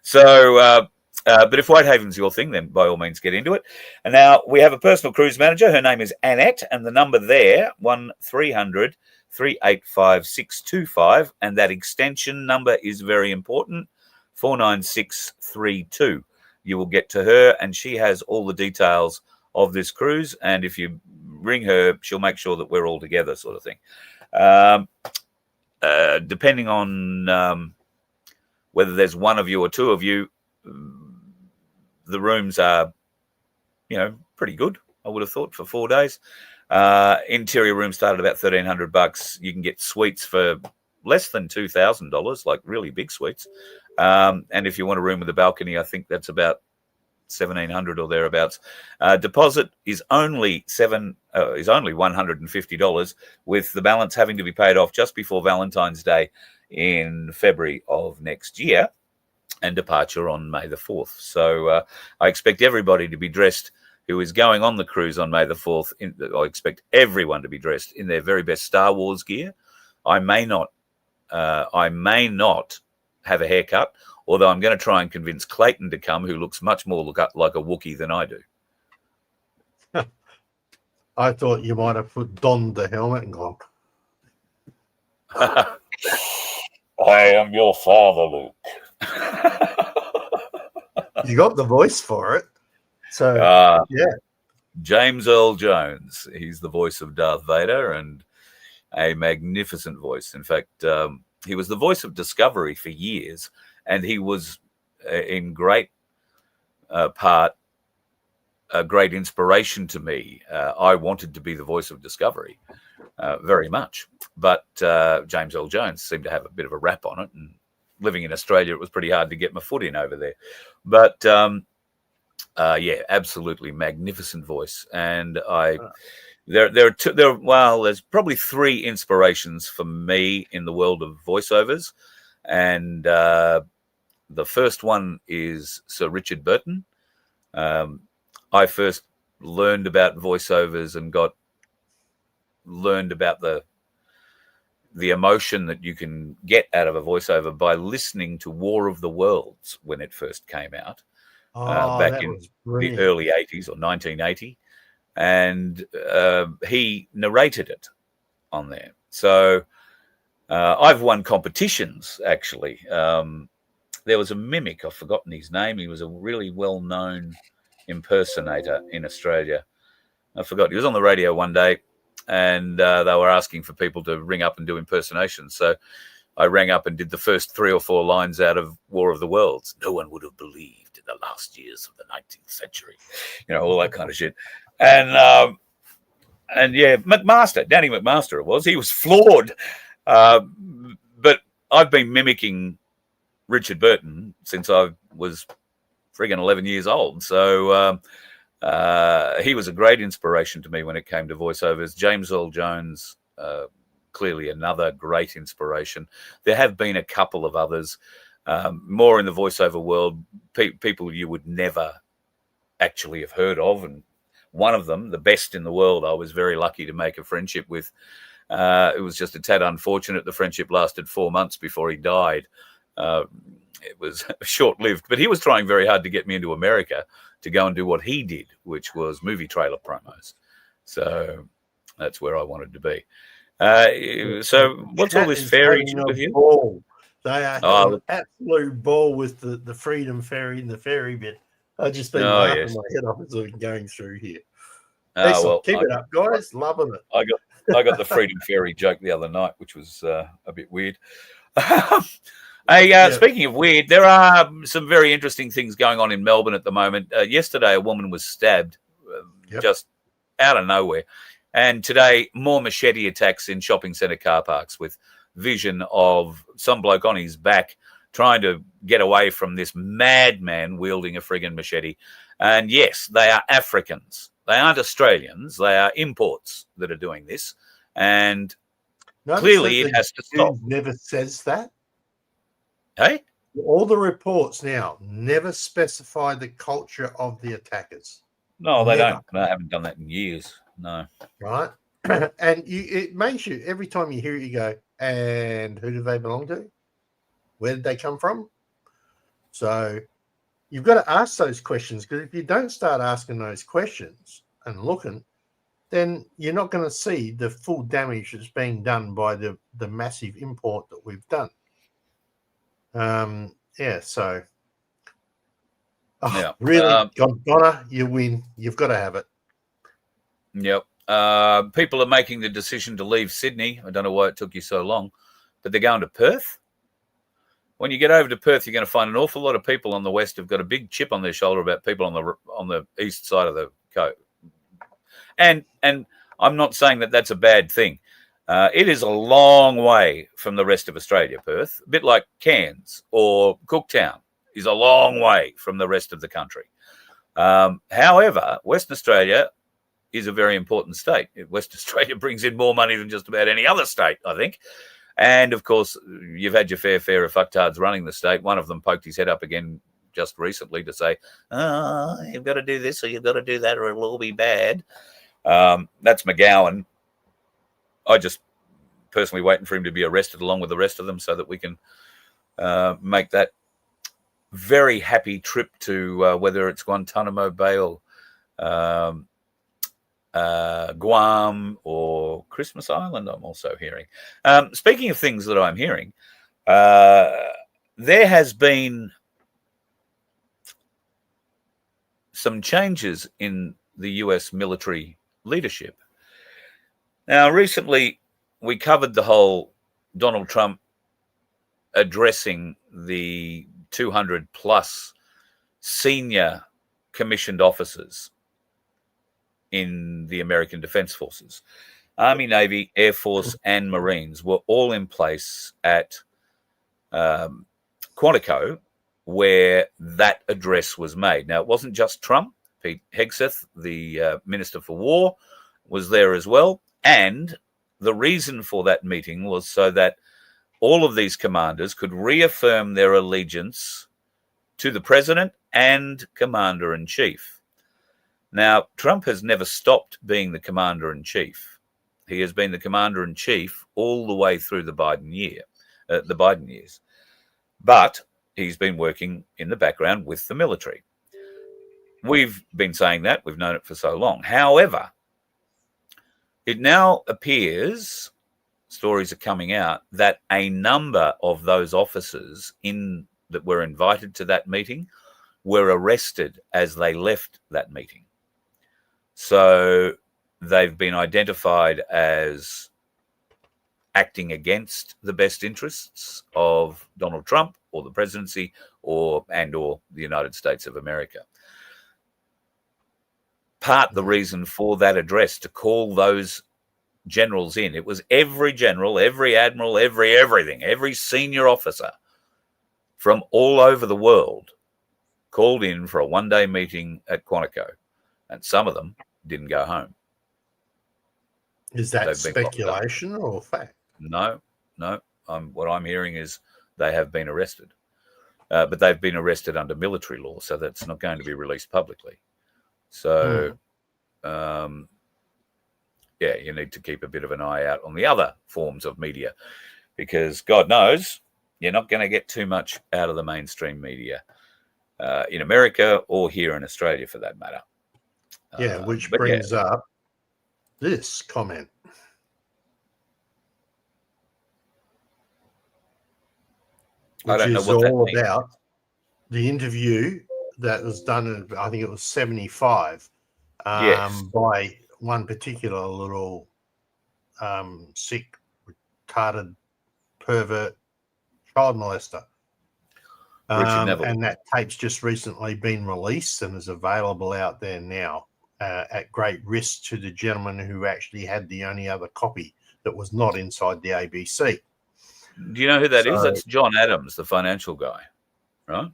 So, but if Whitehaven's your thing, then by all means get into it. And now we have a personal cruise manager. Her name is Annette, and the number there, 1300 385 625, and that extension number is very important, 49632. You will get to her, and she has all the details of this cruise, and if you ring her, she'll make sure that we're all together, sort of thing. Depending on whether there's one of you or two of you, the rooms are, pretty good, I would have thought, for 4 days. Interior rooms start at about $1,300. You can get suites for less than $2,000, like really big suites. And if you want a room with a balcony, I think that's about $1,700 or thereabouts. Deposit is only $150, with the balance having to be paid off just before Valentine's Day in February of next year, and departure on May the 4th. So I expect everybody to be dressed who is going on the cruise on May the 4th. I expect everyone to be dressed in their very best Star Wars gear. I may not have a haircut, although I'm going to try and convince Clayton to come, who looks much more like a Wookiee than I do. I thought you might have donned the helmet and gone. I am your father, Luke. You got the voice for it. So, yeah. James Earl Jones. He's the voice of Darth Vader, and a magnificent voice. In fact, he was the voice of Discovery for years, and he was in great part a great inspiration to me. I wanted to be the voice of Discovery very much, but James Earl Jones seemed to have a bit of a rap on it, and living in Australia, it was pretty hard to get my foot in over there. But Yeah, absolutely magnificent voice. And there's probably three inspirations for me in the world of voiceovers. And the first one is Sir Richard Burton. I first learned about voiceovers and learned about the emotion that you can get out of a voiceover by listening to War of the Worlds when it first came out. Back that in was the brilliant. early 80s or 1980. And he narrated it on there. So I've won competitions, actually. There was a mimic, I've forgotten his name. He was a really well-known impersonator in Australia. I forgot. He was on the radio one day, and they were asking for people to ring up and do impersonations. So I rang up and did the first 3 or 4 lines out of War of the Worlds. No one would have believed in the last years of the 19th century. All that kind of shit. And yeah, Danny McMaster it was. He was floored. But I've been mimicking Richard Burton since I was friggin' 11 years old. So he was a great inspiration to me when it came to voiceovers. James Earl Jones, clearly another great inspiration. There have been a couple of others, more in the voiceover world, people you would never actually have heard of. And one of them, the best in the world, I was very lucky to make a friendship with. It was just a tad unfortunate. The friendship lasted 4 months before he died. It was short-lived, but he was trying very hard to get me into America to go and do what he did, which was movie trailer promos. So that's where I wanted to be. So what's all this fairy with you? Ball. They are having an absolute ball with the Freedom Ferry and the ferry bit. I've just been laughing my head off as I'm going through here. Well, keep it up, guys. Loving it. I got the Freedom Ferry joke the other night, which was a bit weird. Speaking of weird, there are some very interesting things going on in Melbourne at the moment. Yesterday, a woman was stabbed just out of nowhere. And today, more machete attacks in shopping centre car parks with vision of some bloke on his back trying to get away from this madman wielding a friggin' machete. And yes, they are Africans. They aren't Australians. They are imports that are doing this. And clearly it has to stop. Never says that. Hey? All the reports now never specify the culture of the attackers. No, they don't. They haven't done that in years. No. Right? And it makes you, every time you hear it, you go, and who do they belong to? Where did they come from? So you've got to ask those questions, because if you don't start asking those questions and looking, then you're not going to see the full damage that's being done by the massive import that we've done. So really, Donna, you win. You've got to have it. Yep. People are making the decision to leave Sydney. I don't know why it took you so long, but they're going to Perth. When you get over to Perth, you're going to find an awful lot of people on the west who've got a big chip on their shoulder about people on the east side of the coast. And I'm not saying that that's a bad thing. It is a long way from the rest of Australia, Perth, a bit like Cairns or Cooktown is a long way from the rest of the country. However, Western Australia is a very important state. Western Australia brings in more money than just about any other state, I think. And, of course, you've had your fair share of fucktards running the state. One of them poked his head up again just recently to say, you've got to do this or you've got to do that or it'll all be bad. That's McGowan. I just personally waiting for him to be arrested along with the rest of them so that we can make that very happy trip to whether it's Guantanamo Bay or Guam or Christmas Island, I'm also hearing. Speaking of things that I'm hearing, there has been some changes in the US military leadership. Now, recently, we covered the whole Donald Trump addressing the 200 plus senior commissioned officers in the American Defense Forces. Army, Navy, Air Force, and Marines were all in place at Quantico where that address was made. Now, it wasn't just Trump. Pete Hegseth, the Minister for War, was there as well. And the reason for that meeting was so that all of these commanders could reaffirm their allegiance to the president and commander-in-chief. Now, Trump has never stopped being the commander-in-chief. He has been the commander-in-chief all the way through the Biden years. But he's been working in the background with the military. We've been saying that. We've known it for so long. However, it now appears, stories are coming out, that a number of those officers that were invited to that meeting were arrested as they left that meeting. So they've been identified as acting against the best interests of Donald Trump or the presidency or the United States of America. Part the reason for that address to call those generals in, it was every general, every admiral, every senior officer from all over the world called in for a one-day meeting at Quantico, and some of them didn't go home. Is that speculation or fact? No. What I'm hearing is they have been arrested, but they've been arrested under military law, so that's not going to be released publicly. So, you need to keep a bit of an eye out on the other forms of media, because God knows you're not going to get too much out of the mainstream media in America or here in Australia, for that matter. Which brings up this comment. Which is all about the interview that was done in, I think it was 75, by one particular little sick, retarded, pervert child molester. And that tape's just recently been released and is available out there now at great risk to the gentleman who actually had the only other copy that was not inside the ABC. Do you know who that is? That's John Adams, the financial guy, right?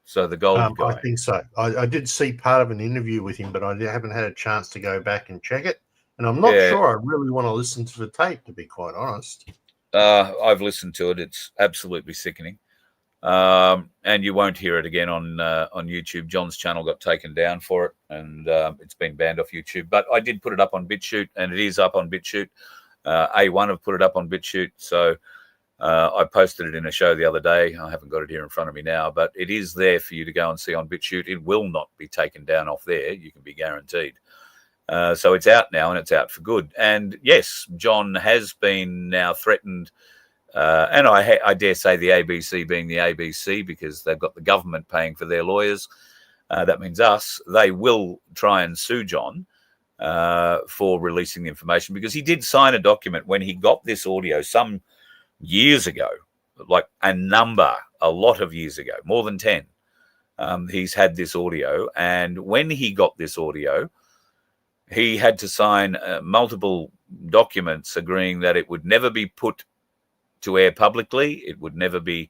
So the gold guy. I think so. I did see part of an interview with him, but I haven't had a chance to go back and check it. And I'm not sure I really want to listen to the tape, to be quite honest. I've listened to it. It's absolutely sickening. And you won't hear it again on YouTube. John's channel got taken down for it, and it's been banned off YouTube. But I did put it up on BitChute, and it is up on BitChute. A1 have put it up on BitChute. So I posted it in a show the other day. I haven't got it here in front of me now, but it is there for you to go and see on BitChute. It will not be taken down off there. You can be guaranteed. So it's out now, and it's out for good. And yes, John has been now threatened. And I dare say the ABC being the ABC, because they've got the government paying for their lawyers. That means us. They will try and sue John for releasing the information, because he did sign a document when he got this audio some years ago, like a lot of years ago, more than 10. He's had this audio. And when he got this audio, he had to sign multiple documents agreeing that it would never be put to air publicly. It would never be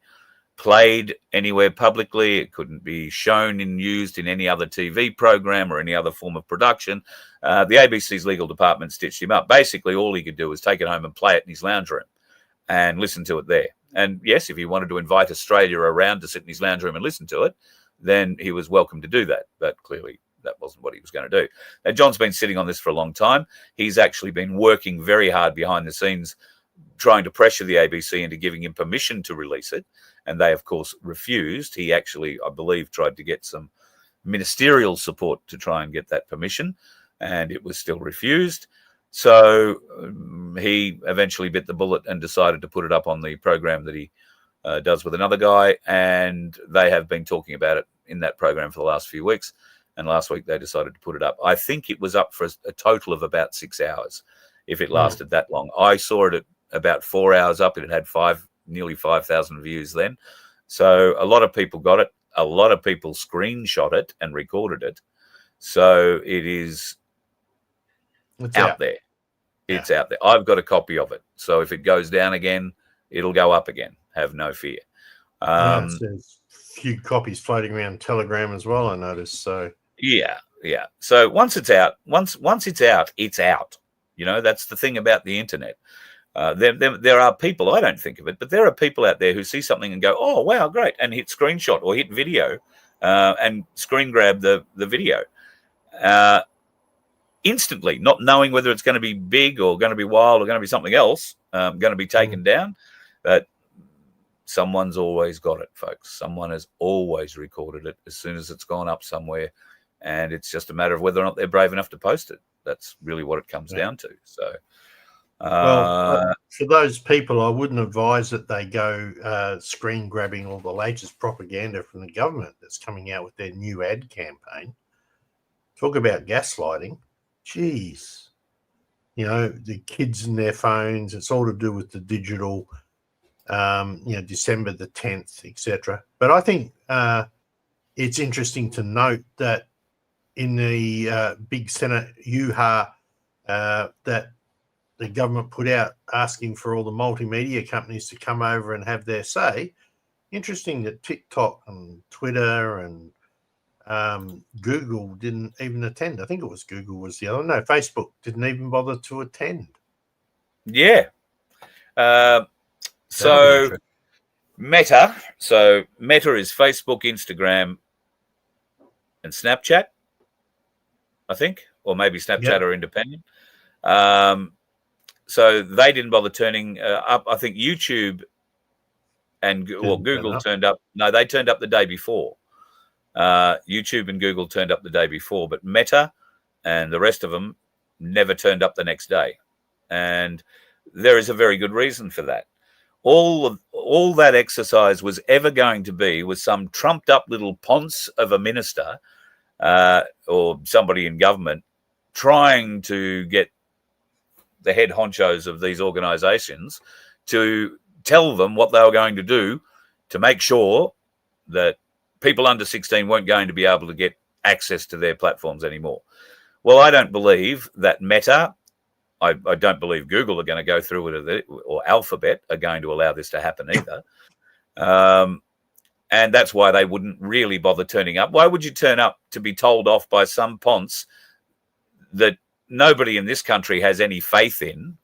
played anywhere publicly. It couldn't be shown and used in any other TV program or any other form of production. The ABC's legal department stitched him up. Basically, all he could do was take it home and play it in his lounge room and listen to it there. And yes, if he wanted to invite Australia around to sit in his lounge room and listen to it, then he was welcome to do that. But clearly, that wasn't what he was going to do. Now, John's been sitting on this for a long time. He's actually been working very hard behind the scenes, trying to pressure the ABC into giving him permission to release it. And they, of course, refused. He actually, I believe, tried to get some ministerial support to try and get that permission, and it was still refused. So he eventually bit the bullet and decided to put it up on the program that he does with another guy. And they have been talking about it in that program for the last few weeks. And last week they decided to put it up. I think it was up for a total of about 6 hours, if it lasted that long. I saw it at about 4 hours up. It had nearly 5,000 views then. So a lot of people got it. A lot of people screenshot it and recorded it. So it is out there. It's out there. I've got a copy of it. So if it goes down again, it'll go up again. Have no fear. It says few copies floating around Telegram as well, I noticed. So yeah. So once it's out, it's out. That's the thing about the internet. There are people, I don't think of it, but there are people out there who see something and go, oh, wow, great, and hit screenshot or hit video and screen grab the video instantly, not knowing whether it's going to be big or going to be wild or going to be something else, going to be taken down. But someone's always got it, folks. Someone has always recorded it as soon as it's gone up somewhere, and it's just a matter of whether or not they're brave enough to post it. That's really what it comes down to. So, for those people, I wouldn't advise that they go screen grabbing all the latest propaganda from the government that's coming out with their new ad campaign. Talk about gaslighting. Jeez. The kids and their phones, it's all to do with the digital, December the 10th, etc. But I think it's interesting to note that in the big Senate UHA that the government put out asking for all the multimedia companies to come over and have their say. Interesting that TikTok and Twitter and Google didn't even attend. I think it was Google was the other. No, Facebook didn't even bother to attend. Yeah. So Meta is Facebook, Instagram, and Snapchat, I think, or maybe Snapchat are independent. So they didn't bother turning up. I think YouTube and Google turned up. No, they turned up the day before. YouTube and Google turned up the day before, but Meta and the rest of them never turned up the next day. And there is a very good reason for that. All that exercise was ever going to be was some trumped up little ponce of a minister or somebody in government trying to get the head honchos of these organizations to tell them what they were going to do to make sure that people under 16 weren't going to be able to get access to their platforms anymore. Well, I don't believe that Meta, I don't believe Google are going to go through with it, or Alphabet are going to allow this to happen either. And that's why they wouldn't really bother turning up. Why would you turn up to be told off by some ponce that nobody in this country has any faith in?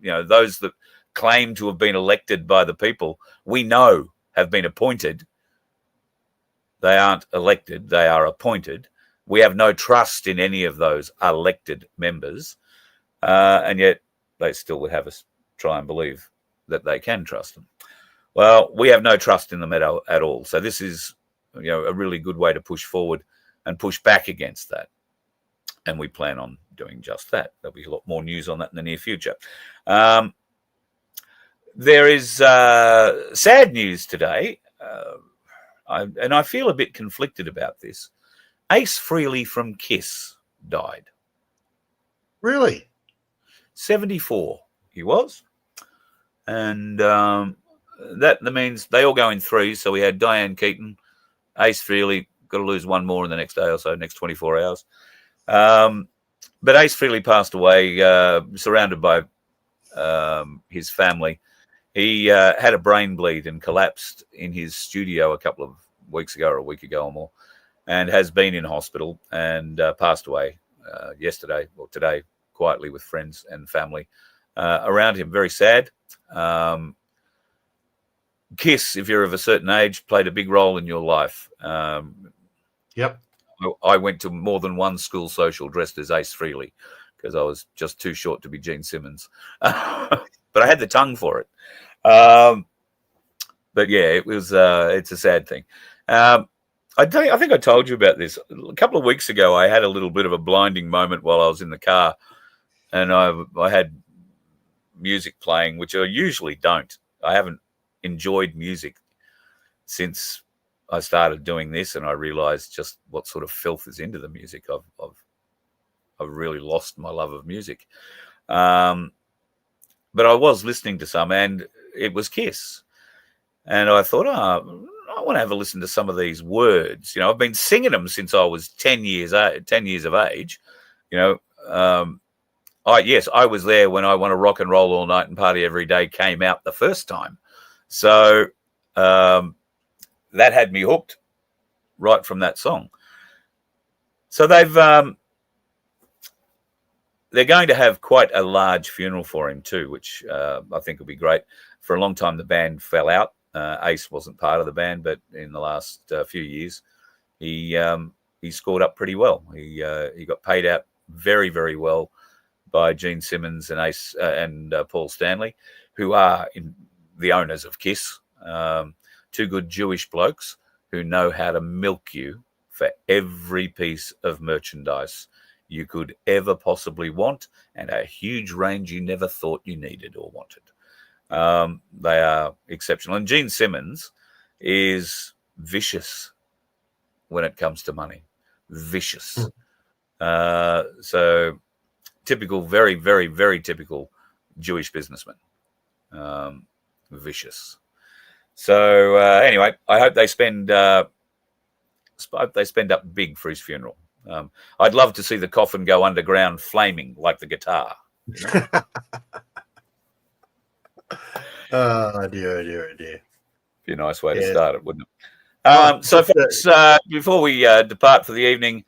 Those that claim to have been elected by the people, we know have been appointed. They aren't elected, they are appointed. We have no trust in any of those elected members. And yet they still would have us try and believe that they can trust them. Well, we have no trust in them at all. So this is, a really good way to push forward and push back against that. And we plan on doing just that. There'll be a lot more news on that in the near future. There is sad news today, and I feel a bit conflicted about this. Ace Frehley from KISS died. Really? 74 he was. And that means they all go in threes. So we had Diane Keaton, Ace Frehley, got to lose one more in the next day or so, next 24 hours. But Ace Frehley passed away, surrounded by his family. He had a brain bleed and collapsed in his studio a couple of weeks ago, or a week ago or more, and has been in hospital and passed away yesterday or today, quietly with friends and family around him. Very sad. KISS, if you're of a certain age, played a big role in your life. Yep. I went to more than one school social dressed as Ace Frehley because I was just too short to be Gene Simmons. But I had the tongue for it. But yeah, it was. It's a sad thing. I think I told you about this a couple of weeks ago. I had a little bit of a blinding moment while I was in the car, and I had music playing, which I usually don't. I haven't enjoyed music since I started doing this, and I realized just what sort of filth is into the music. I've really lost my love of music. But I was listening to some, and it was KISS. And I thought, I want to have a listen to some of these words. I've been singing them since I was 10 years of age. I was there when I Want to Rock and Roll All Night and Party Every Day came out the first time. So that had me hooked right from that song. So they're going to have quite a large funeral for him too, which I think will be great. For a long time, the band fell out. Ace wasn't part of the band, but in the last few years, he scored up pretty well. He got paid out very, very well by Gene Simmons and Ace and Paul Stanley, who are the owners of Kiss. Two good Jewish blokes who know how to milk you for every piece of merchandise you could ever possibly want, and a huge range you never thought you needed or wanted. They are exceptional. And Gene Simmons is vicious when it comes to money. Vicious. So typical, very, very, very typical Jewish businessman. Vicious. So anyway, I hope they spend up big for his funeral. I'd love to see the coffin go underground flaming like the guitar. Oh, dear. Be a nice way to start it, wouldn't it? So, folks, before we depart for the evening,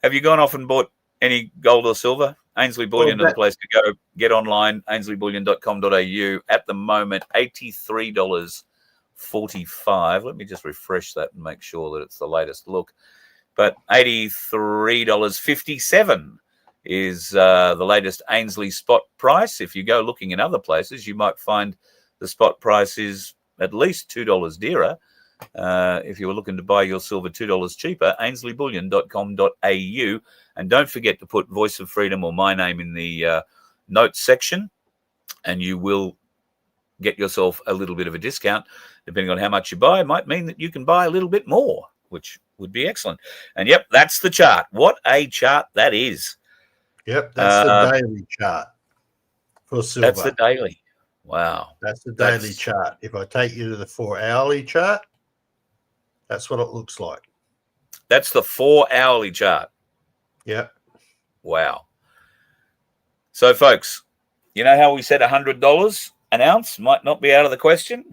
have you gone off and bought any gold or silver? Ainsley Bullion is the place to go. Get online, ainsleyBullion.com.au. At the moment, $83.45. Let me just refresh that and make sure that it's the latest look. But $83.57 is the latest Ainsley spot price. If you go looking in other places, you might find the spot price is at least $2 dearer. If you were looking to buy your silver $2 cheaper, ainsleyBullion.com.au. And don't forget to put Voice of Freedom or my name in the notes section, and you will get yourself a little bit of a discount. Depending on how much you buy, it might mean that you can buy a little bit more, which would be excellent. And yep, that's the chart. What a chart that is. Yep, that's the daily chart for silver. That's the daily. Wow. That's the daily chart. If I take you to the 4-hourly chart, that's what it looks like. That's the 4-hourly chart. Yep. Wow. So, folks, you know how we said $100 an ounce might not be out of the question?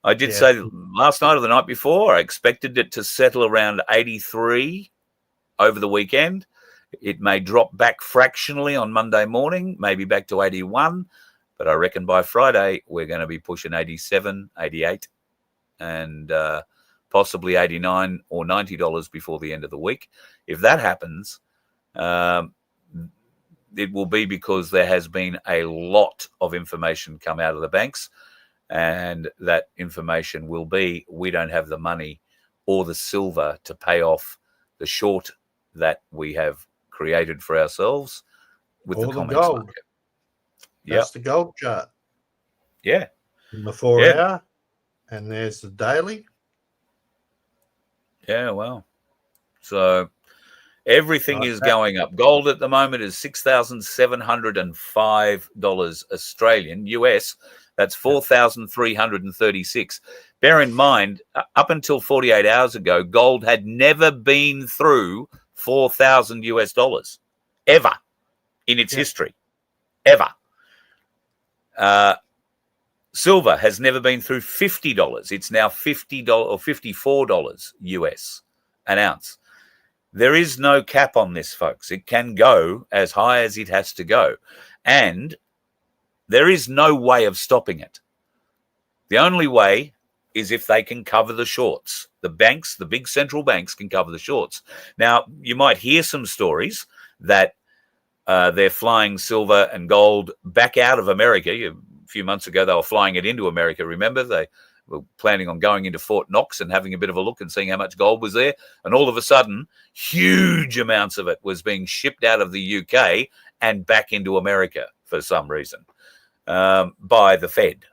I did say last night or the night before, I expected it to settle around 83 over the weekend. It may drop back fractionally on Monday morning, maybe back to 81. But I reckon by Friday, we're going to be pushing 87, 88, and possibly 89 or $90 before the end of the week. If that happens, it will be because there has been a lot of information come out of the banks, and that information will be we don't have the money or the silver to pay off the short that we have created for ourselves with the COMEX market. That's the gold chart. Yeah. In the 4-hour, and there's the daily. Yeah, well. So everything is going up. Gold at the moment is $6,705 Australian, US. That's 4,336. Bear in mind, up until 48 hours ago, gold had never been through 4,000 US dollars ever in its history. Ever. Silver has never been through $50. It's now $50 or $54 US an ounce. There is no cap on this, folks. It can go as high as it has to go. And there is no way of stopping it. The only way is if they can cover the shorts. The banks, the big central banks, can cover the shorts. Now, you might hear some stories that they're flying silver and gold back out of America. A few months ago, they were flying it into America. Remember, they were planning on going into Fort Knox and having a bit of a look and seeing how much gold was there. And all of a sudden, huge amounts of it was being shipped out of the UK and back into America for some reason by the Fed.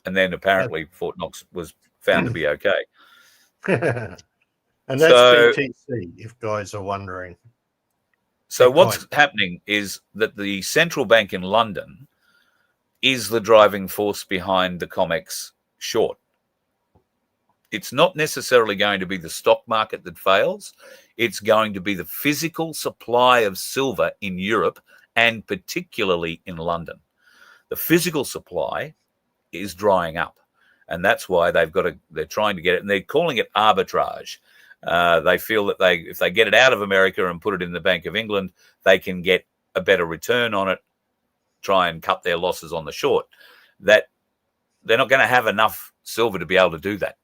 And then apparently Fort Knox was found to be okay. And that's BTC, if guys are wondering. So what's happening is that the central bank in London is the driving force behind the COMEX short. It's not necessarily going to be the stock market that fails. It's going to be the physical supply of silver in Europe and particularly in London. The physical supply is drying up. and that's why they're trying to get it, and they're calling it arbitrage. They feel that if they get it out of America and put it in the Bank of England, they can get a better return on it, try and cut their losses on the short. That they're not going to have enough silver to be able to do that.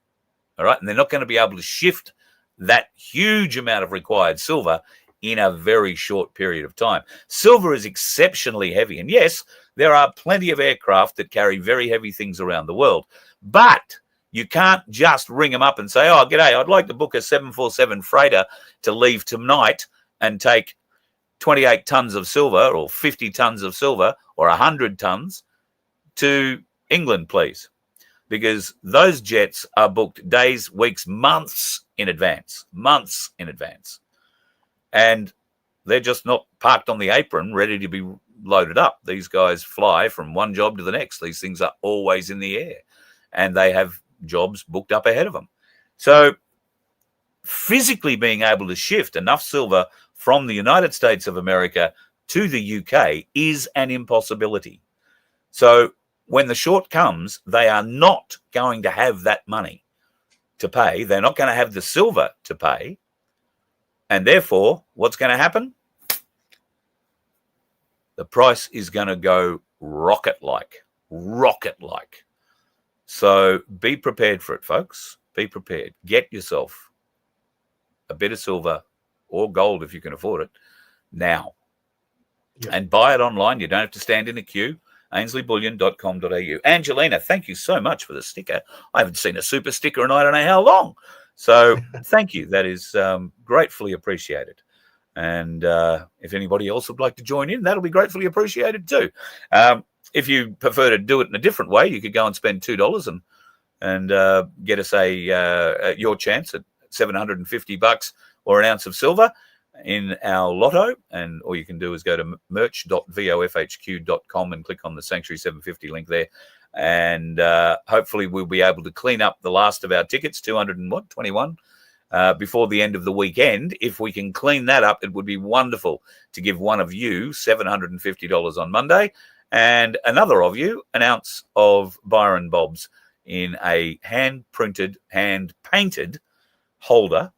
All right. And they're not going to be able to shift that huge amount of required silver in a very short period of time. Silver is exceptionally heavy. And yes, there are plenty of aircraft that carry very heavy things around the world, but you can't just ring them up and say, oh, g'day, I'd like to book a 747 freighter to leave tonight and take 28 tons of silver or 50 tons of silver or 100 tons to England, please. Because those jets are booked days, weeks, months in advance. And they're just not parked on the apron ready to be loaded up. These guys fly from one job to the next. These things are always in the air, and they have jobs booked up ahead of them. So physically being able to shift enough silver from the United States of America to the UK is an impossibility. So when the short comes, they are not going to have that money to pay. They're not going to have the silver to pay. And therefore, what's going to happen? The price is going to go rocket-like. So be prepared for it, folks. Be prepared. Get yourself a bit of silver or gold if you can afford it now. Yep. And buy it online. You don't have to stand in a queue. AinsleyBullion.com.au. Angelina, thank you so much for the sticker. I haven't seen a super sticker in I don't know how long. So thank you. That is gratefully appreciated. And if anybody else would like to join in, that'll be gratefully appreciated too. If you prefer to do it in a different way, you could go and spend $2 and get us your chance at $750 or an ounce of silver in our lotto. And all you can do is go to merch.vofhq.com and click on the Sanctuary 750 link there. And hopefully we'll be able to clean up the last of our tickets, 221, before the end of the weekend. If we can clean that up, it would be wonderful to give one of you $750 on Monday and another of you an ounce of Byron Bobs in a hand-printed, hand-painted holder,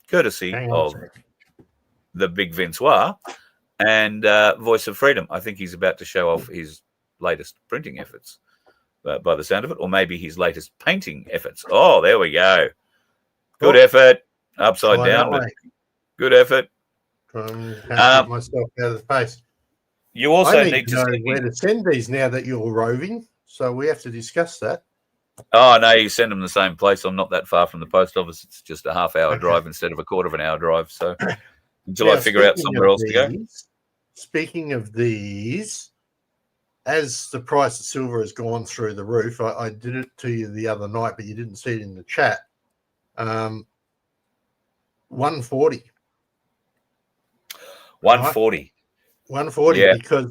courtesy of the Big Vincois and Voice of Freedom. I think he's about to show off his latest printing efforts by the sound of it, or maybe his latest painting efforts. Oh, there we go. Good effort. Upside down, but good effort. Get myself out of the face. You also I need to know where to send these now that you're roving, so we have to discuss that. Oh, no, you send them the same place. I'm not that far from the post office. It's just a half-hour drive instead of a quarter of an hour drive. So until I figure out somewhere else to go. Speaking of these, as the price of silver has gone through the roof, I did it to you the other night, but you didn't see it in the chat. 140. 140. 140, yeah. Because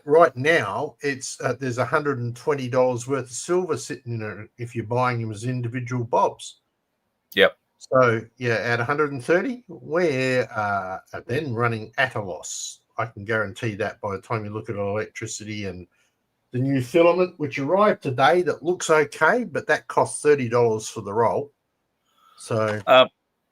right now it's there's $120 worth of silver sitting in it if you're buying them as individual bobs. Yep. So yeah, at 130, we're then running at a loss. I can guarantee that by the time you look at electricity and the new filament, which arrived today, that looks okay, but that costs $30 for the roll. So,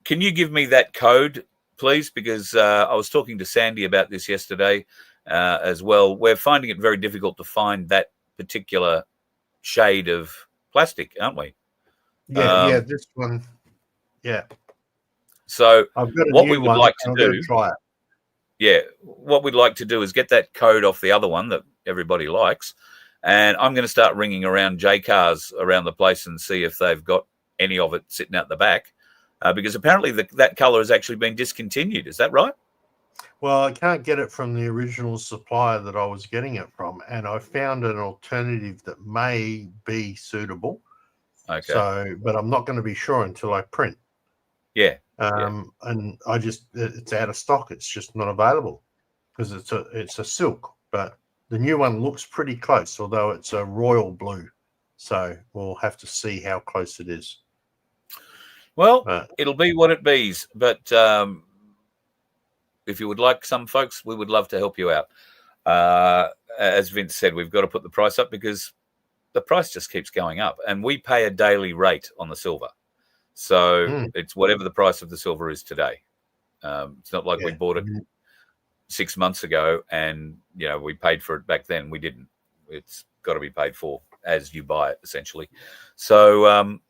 can you give me that code, please? Because I was talking to Sandy about this yesterday as well. We're finding it very difficult to find that particular shade of plastic, aren't we? Yeah, this one. Yeah. So I've got what we would like to do, try it. Yeah, what we'd like to do is get that code off the other one that everybody likes, and I'm going to start ringing around J cars around the place and see if they've got any of it sitting out the back, because apparently that colour has actually been discontinued. Is that right? Well, I can't get it from the original supplier that I was getting it from, and I found an alternative that may be suitable. Okay. So, but I'm not going to be sure until I print. Yeah. And it's out of stock. It's just not available because it's a silk, but the new one looks pretty close, although it's a royal blue. So we'll have to see how close it is. Well, it'll be what it be's. But if you would like some, folks, we would love to help you out. As Vince said, we've got to put the price up because the price just keeps going up, and we pay a daily rate on the silver. So it's whatever the price of the silver is today. It's not like we bought it 6 months ago and, we paid for it back then. We didn't. It's got to be paid for as you buy it, essentially. So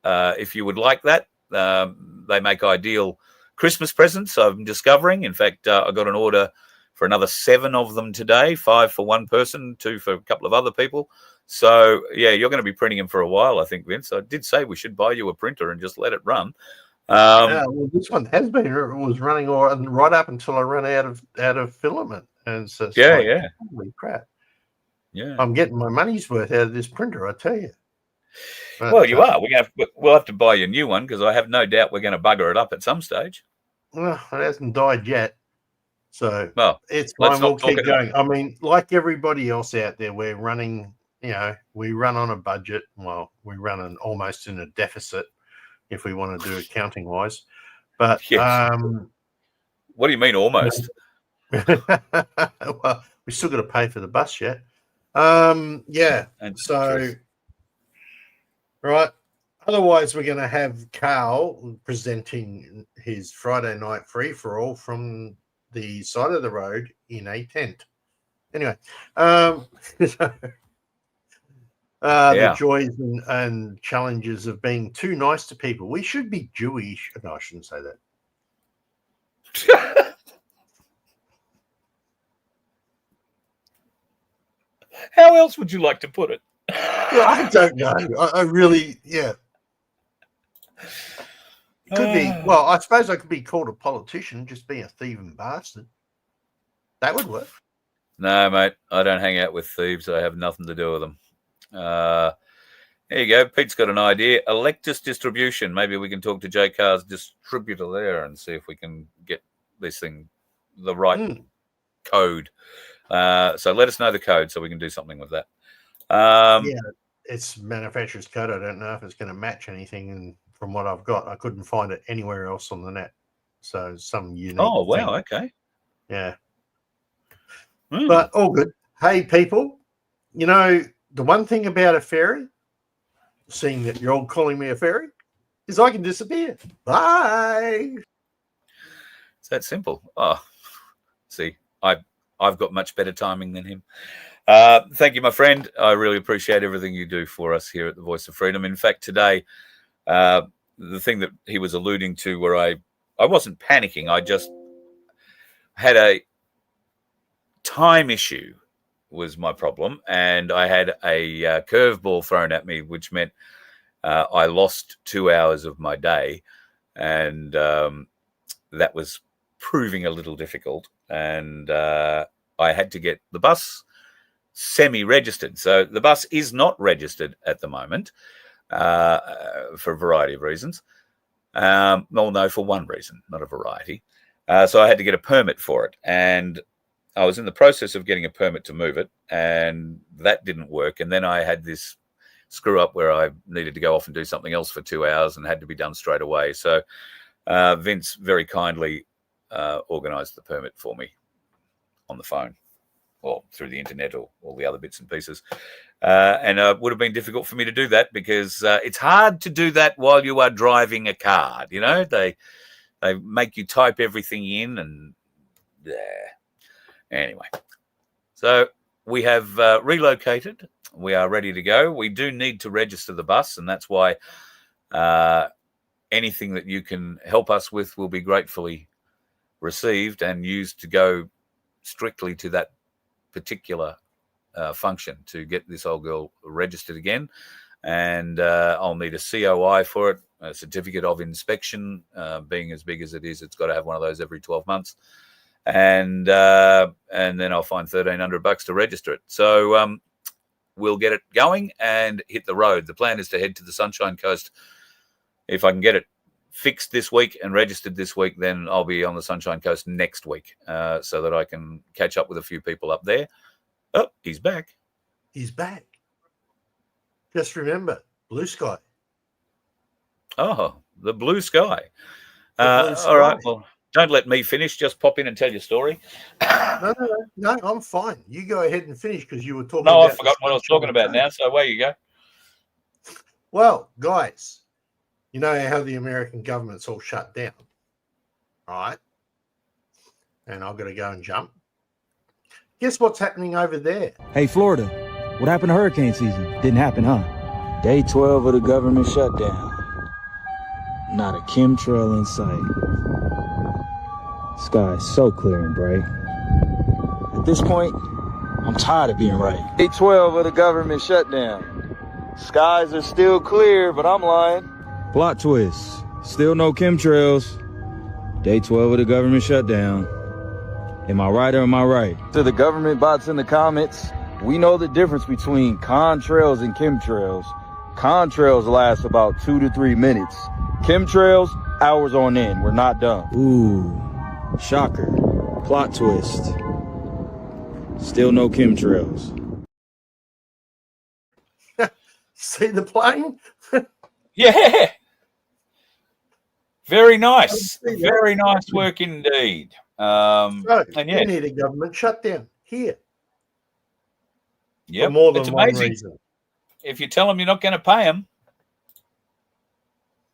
if you would like that, they make ideal Christmas presents, I'm discovering. In fact, I got an order for another 7 of them today, 5 for one person, 2 for a couple of other people. So, yeah, you're going to be printing them for a while, I think, Vince. I did say we should buy you a printer and just let it run. Well, this one has been. It was running right up until I ran out of filament, and so holy crap! Yeah, I'm getting my money's worth out of this printer, I tell you. But, well, you are. We'll have to buy you a new one because I have no doubt we're going to bugger it up at some stage. Well, it hasn't died yet, so it's fine. We'll keep going. I mean, like everybody else out there, we're running. We run on a budget. Well, we run almost in a deficit if we want to do accounting wise. But yes. What do you mean almost? Well, we still got to pay for the bus yet. Yeah. And so, right. Otherwise, we're going to have Carl presenting his Friday night free for all from the side of the road in a tent. Anyway, the joys and challenges of being too nice to people. We should be Jewish. No, I shouldn't say that. How else would you like to put it? Well, I don't know. I really, Could be. Well, I suppose I could be called a politician, just be a thieving bastard. That would work. No, mate. I don't hang out with thieves. I have nothing to do with them. There you go. Pete's got an idea. Electus distribution. Maybe we can talk to J Car's distributor there and see if we can get this thing the right code. So let us know the code so we can do something with that. It's manufacturer's code. I don't know if it's going to match anything. And from what I've got, I couldn't find it anywhere else on the net. So some unique. Oh, wow. Okay. Yeah. But all good. Hey, people, the one thing about a fairy, seeing that you're all calling me a fairy, is I can disappear. Bye. It's that simple. Oh, see, I've got much better timing than him. Thank you, my friend. I really appreciate everything you do for us here at the Voice of Freedom. In fact, today, the thing that he was alluding to where I wasn't panicking. I just had a time issue was my problem, and I had a curveball thrown at me, which meant I lost 2 hours of my day, and that was proving a little difficult, and I had to get the bus semi-registered. So the bus is not registered at the moment for a variety of reasons. No, for one reason, not a variety. So I had to get a permit for it, and I was in the process of getting a permit to move it, and that didn't work. And then I had this screw up where I needed to go off and do something else for 2 hours and had to be done straight away. So Vince very kindly organised the permit for me on the phone or through the internet or all the other bits and pieces. And it would have been difficult for me to do that because it's hard to do that while you are driving a car. They make you type everything in and anyway. So we have relocated. We are ready to go. We do need to register the bus, and that's why anything that you can help us with will be gratefully received and used to go strictly to that particular function to get this old girl registered again. And I'll need a COI for it, a certificate of inspection. Being as big as it is, it's got to have one of those every 12 months. And then I'll find $1,300 to register it. So we'll get it going and hit the road. The plan is to head to the Sunshine Coast. If I can get it fixed this week and registered this week, then I'll be on the Sunshine Coast next week so that I can catch up with a few people up there. Oh, he's back. He's back. Just remember, blue sky. Oh, the blue sky. Blue sky. All right. Well, Don't let me finish. Just pop in and tell your story. No, I'm fine. You go ahead and finish because you were talking No, about I've forgotten what I was talking about now. So away you go. Well, guys, you know how the American government's all shut down, right? And I've got to go and jump. Guess what's happening over there? Hey, Florida, what happened to hurricane season? Didn't happen, huh? Day 12 of the government shutdown. Not a chemtrail in sight. Sky is so clear and bright. At this point, I'm tired of being right. Day 12 of the government shutdown. Skies are still clear, but I'm lying. Plot twist. Still no chemtrails. Day 12 of the government shutdown. Am I right or am I right? To the government bots in the comments, we know the difference between contrails and chemtrails. Contrails last about 2 to 3 minutes. Chemtrails, hours on end. We're not done. Ooh, shocker. Plot twist. Still no chemtrails. See the plane? Yeah. Very nice. Very nice work indeed. So, and yeah, we need a government shutdown here. yeah, For more than it's one amazing. reason. If you tell them you're not going to pay them,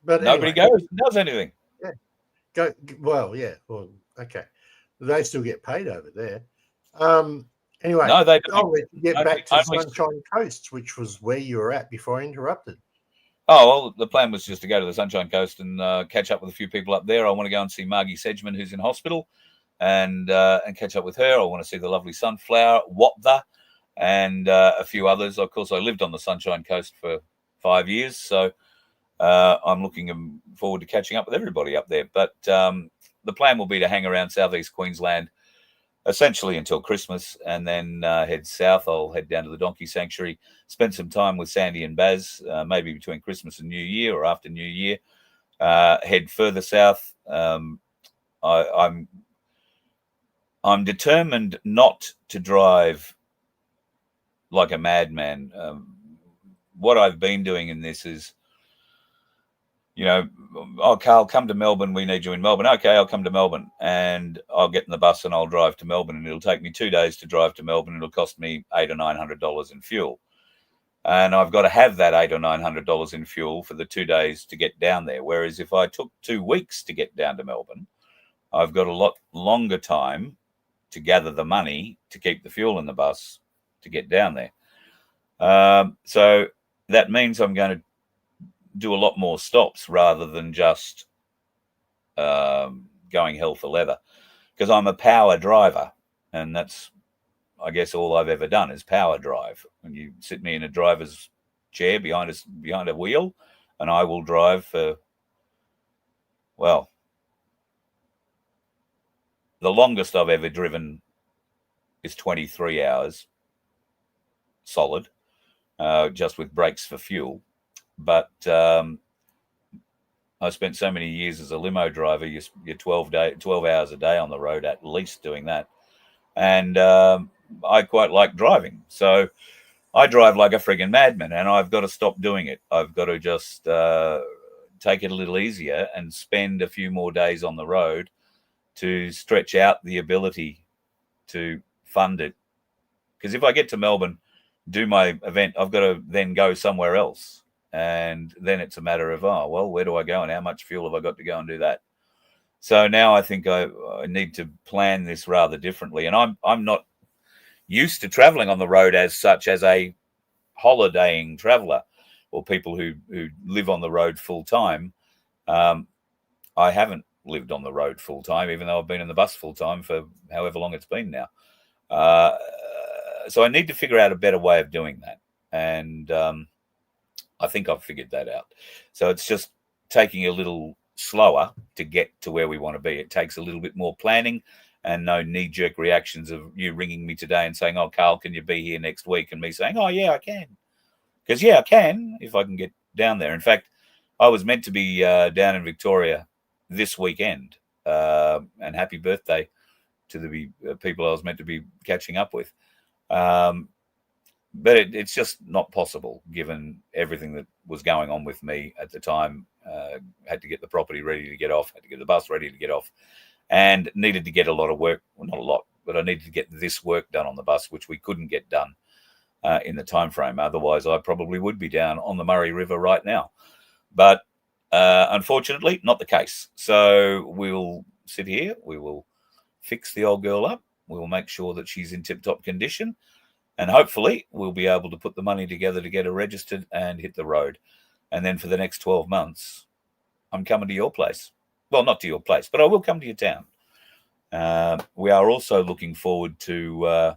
But nobody anyway, goes and does anything. Well, okay. They still get paid over there. Anyway, No, they don't. I'll let you get back to the Only- Sunshine Coast, which was where you were at before I interrupted. Oh, well, the plan was just to go to the Sunshine Coast and catch up with a few people up there. I want to go and see Margie Sedgman, who's in hospital, and catch up with her. I want to see the lovely Sunflower, Wapda, and a few others. Of course, I lived on the Sunshine Coast for 5 years, so I'm looking forward to catching up with everybody up there. But the plan will be to hang around southeast Queensland essentially until Christmas, and then head south. I'll head down to the Donkey Sanctuary, spend some time with Sandy and Baz, maybe between Christmas and New Year or after New Year. Head further south. I'm determined not to drive like a madman. What I've been doing in this is, oh, Carl, come to Melbourne. We need you in Melbourne. Okay, I'll come to Melbourne, and I'll get in the bus and I'll drive to Melbourne, and it'll take me 2 days to drive to Melbourne. It'll cost me $800 or $900 in fuel, and I've got to have that $800 or $900 in fuel for the 2 days to get down there. Whereas if I took 2 weeks to get down to Melbourne, I've got a lot longer time to gather the money to keep the fuel in the bus to get down there. So that means I'm going to do a lot more stops rather than just going hell for leather, because I'm a power driver, and that's, I guess, all I've ever done is power drive. When you sit me in a driver's chair behind a wheel, and I will drive for, well, the longest I've ever driven is 23 hours solid, just with breaks for fuel. But I spent so many years as a limo driver. You're 12 hours a day on the road at least doing that, and I quite like driving. So I drive like a friggin' madman, and I've got to stop doing it. I've got to just take it a little easier and spend a few more days on the road to stretch out the ability to fund it. Because if I get to Melbourne, do my event, I've got to then go somewhere else. And then it's a matter of, oh, well, where do I go and how much fuel have I got to go and do that? So now I think I need to plan this rather differently. And I'm not used to traveling on the road as such, as a holidaying traveler or people who live on the road full time. I haven't lived on the road full time, even though I've been in the bus full time for however long it's been now. So I need to figure out a better way of doing that. And I think I've figured that out. So it's just taking a little slower to get to where we want to be. It takes a little bit more planning and no knee-jerk reactions of you ringing me today and saying, oh, Carl, can you be here next week? And me saying, oh, yeah, I can. Because, yeah, I can if I can get down there. In fact, I was meant to be down in Victoria this weekend. And happy birthday to the people I was meant to be catching up with. But it's just not possible given everything that was going on with me at the time. Had to get the property ready to get off, had to get the bus ready to get off. and needed to get a lot of work. Well, not a lot, but I needed to get this work done on the bus, which we couldn't get done in the time frame. Otherwise, I probably would be down on the Murray River right now. But unfortunately, not the case. So we'll sit here. We will fix the old girl up. We will make sure that she's in tip-top condition. And hopefully we'll be able to put the money together to get her registered and hit the road. And then for the next 12 months, I'm coming to your place. Well, not to your place, but I will come to your town. We are also looking forward to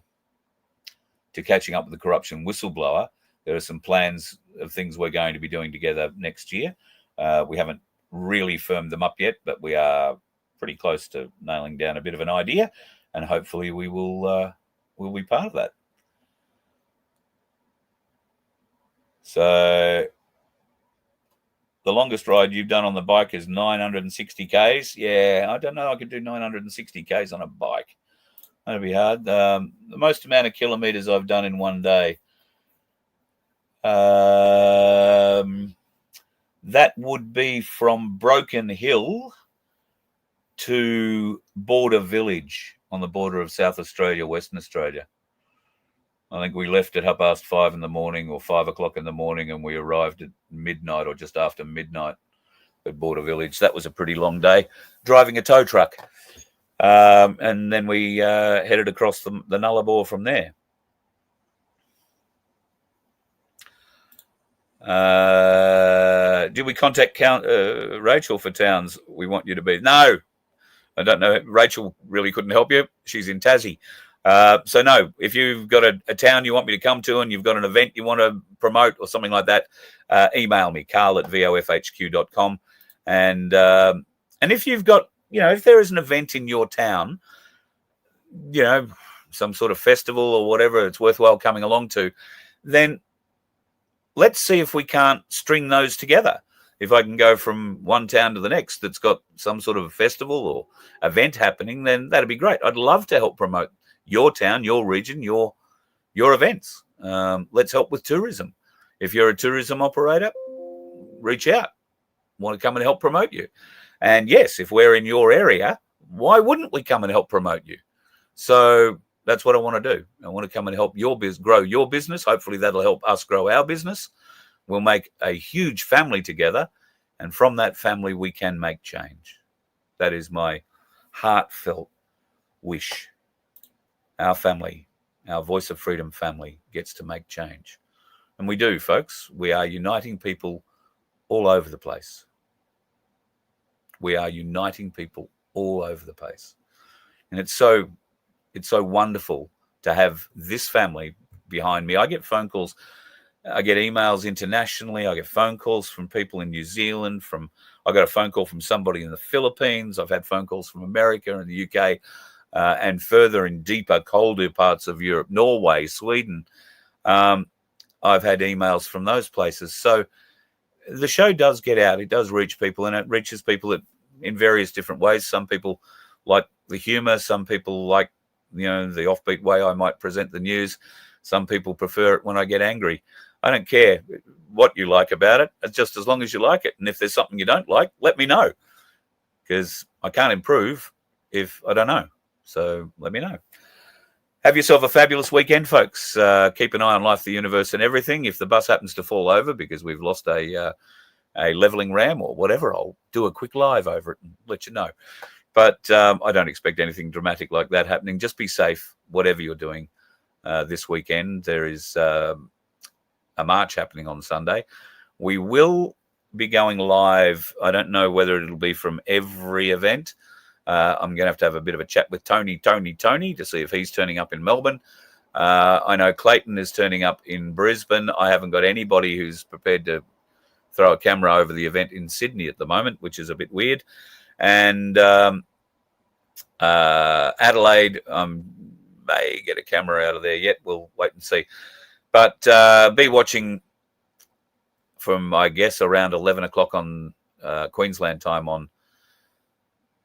catching up with the corruption whistleblower. There are some plans of things we're going to be doing together next year. We haven't really firmed them up yet, but we are pretty close to nailing down a bit of an idea, and hopefully we will we'll be part of that. So the longest ride you've done on the bike is 960 Ks. Yeah, I don't know. I could do 960 Ks on a bike. That'd be hard. The most amount of kilometers I've done in one day. That would be from Broken Hill to Border Village on the border of South Australia, Western Australia. I think we left at 5:30 in the morning or 5 o'clock in the morning, and we arrived at midnight or just after midnight at Border Village. That was a pretty long day driving a tow truck. And then we headed across the Nullarbor from there. Did we contact Rachel for towns we want you to be? No, I don't know. Rachel really couldn't help you. She's in Tassie. So no, if you've got a town you want me to come to and you've got an event you want to promote or something like that, email me, carl@vofhq.com. And if you've got, if there is an event in your town, some sort of festival or whatever it's worthwhile coming along to, then let's see if we can't string those together. If I can go from one town to the next that's got some sort of festival or event happening, then that'd be great. I'd love to help promote your town, your region, your events. Let's help with tourism. If you're a tourism operator, reach out. Want to come and help promote you. And yes, if we're in your area, why wouldn't we come and help promote you? So that's what I want to do. I want to come and help grow your business. Hopefully that'll help us grow our business. We'll make a huge family together. And from that family, we can make change. That is my heartfelt wish. Our family, our Voice of Freedom family, gets to make change. And we do, folks. We are uniting people all over the place. We are uniting people all over the place. And it's so wonderful to have this family behind me. I get phone calls. I get emails internationally. I get phone calls from people in New Zealand. I got a phone call from somebody in the Philippines. I've had phone calls from America and the UK. And further in deeper, colder parts of Europe, Norway, Sweden. I've had emails from those places. So the show does get out. It does reach people, and it reaches people in various different ways. Some people like the humor. Some people like, the offbeat way I might present the news. Some people prefer it when I get angry. I don't care what you like about it. It's just as long as you like it. And if there's something you don't like, let me know, because I can't improve if I don't know. So let me know. Have yourself a fabulous weekend, folks. Keep an eye on Life, the Universe, and everything. If the bus happens to fall over because we've lost a leveling ram or whatever, I'll do a quick live over it and let you know. But I don't expect anything dramatic like that happening. Just be safe, whatever you're doing this weekend. There is a march happening on Sunday. We will be going live. I don't know whether it'll be from every event. I'm going to have a bit of a chat with Tony to see if he's turning up in Melbourne. I know Clayton is turning up in Brisbane. I haven't got anybody who's prepared to throw a camera over the event in Sydney at the moment, which is a bit weird. And Adelaide, may get a camera out of there yet. We'll wait and see. But be watching from, I guess, around 11 o'clock on Queensland time on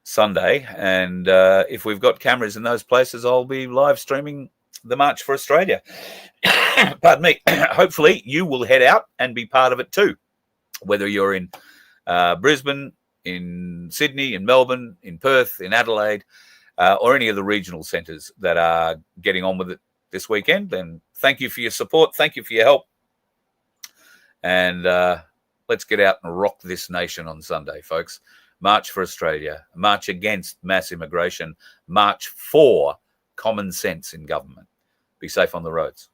Sunday. And if we've got cameras in those places, I'll be live streaming the March for Australia. Pardon me. Hopefully you will head out and be part of it too. Whether you're in Brisbane, in Sydney, in Melbourne, in Perth, in Adelaide, or any of the regional centres that are getting on with it this weekend, then thank you for your support. Thank you for your help. And let's get out and rock this nation on Sunday, folks. March for Australia. March against mass immigration. March for common sense in government. Be safe on the roads.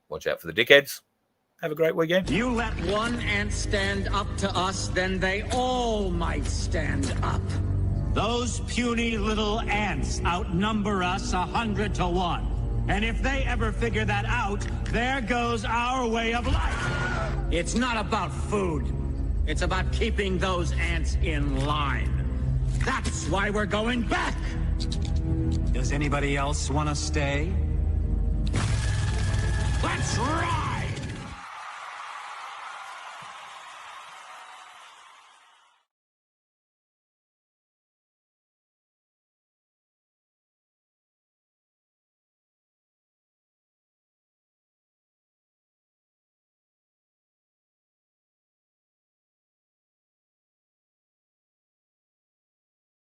Watch out for the dickheads. Have a great weekend. You let one ant stand up to us, then they all might stand up. Those puny little ants outnumber us 100 to 1. And if they ever figure that out, there goes our way of life. It's not about food. It's about keeping those ants in line. That's why we're going back. Does anybody else want to stay? Let's rock!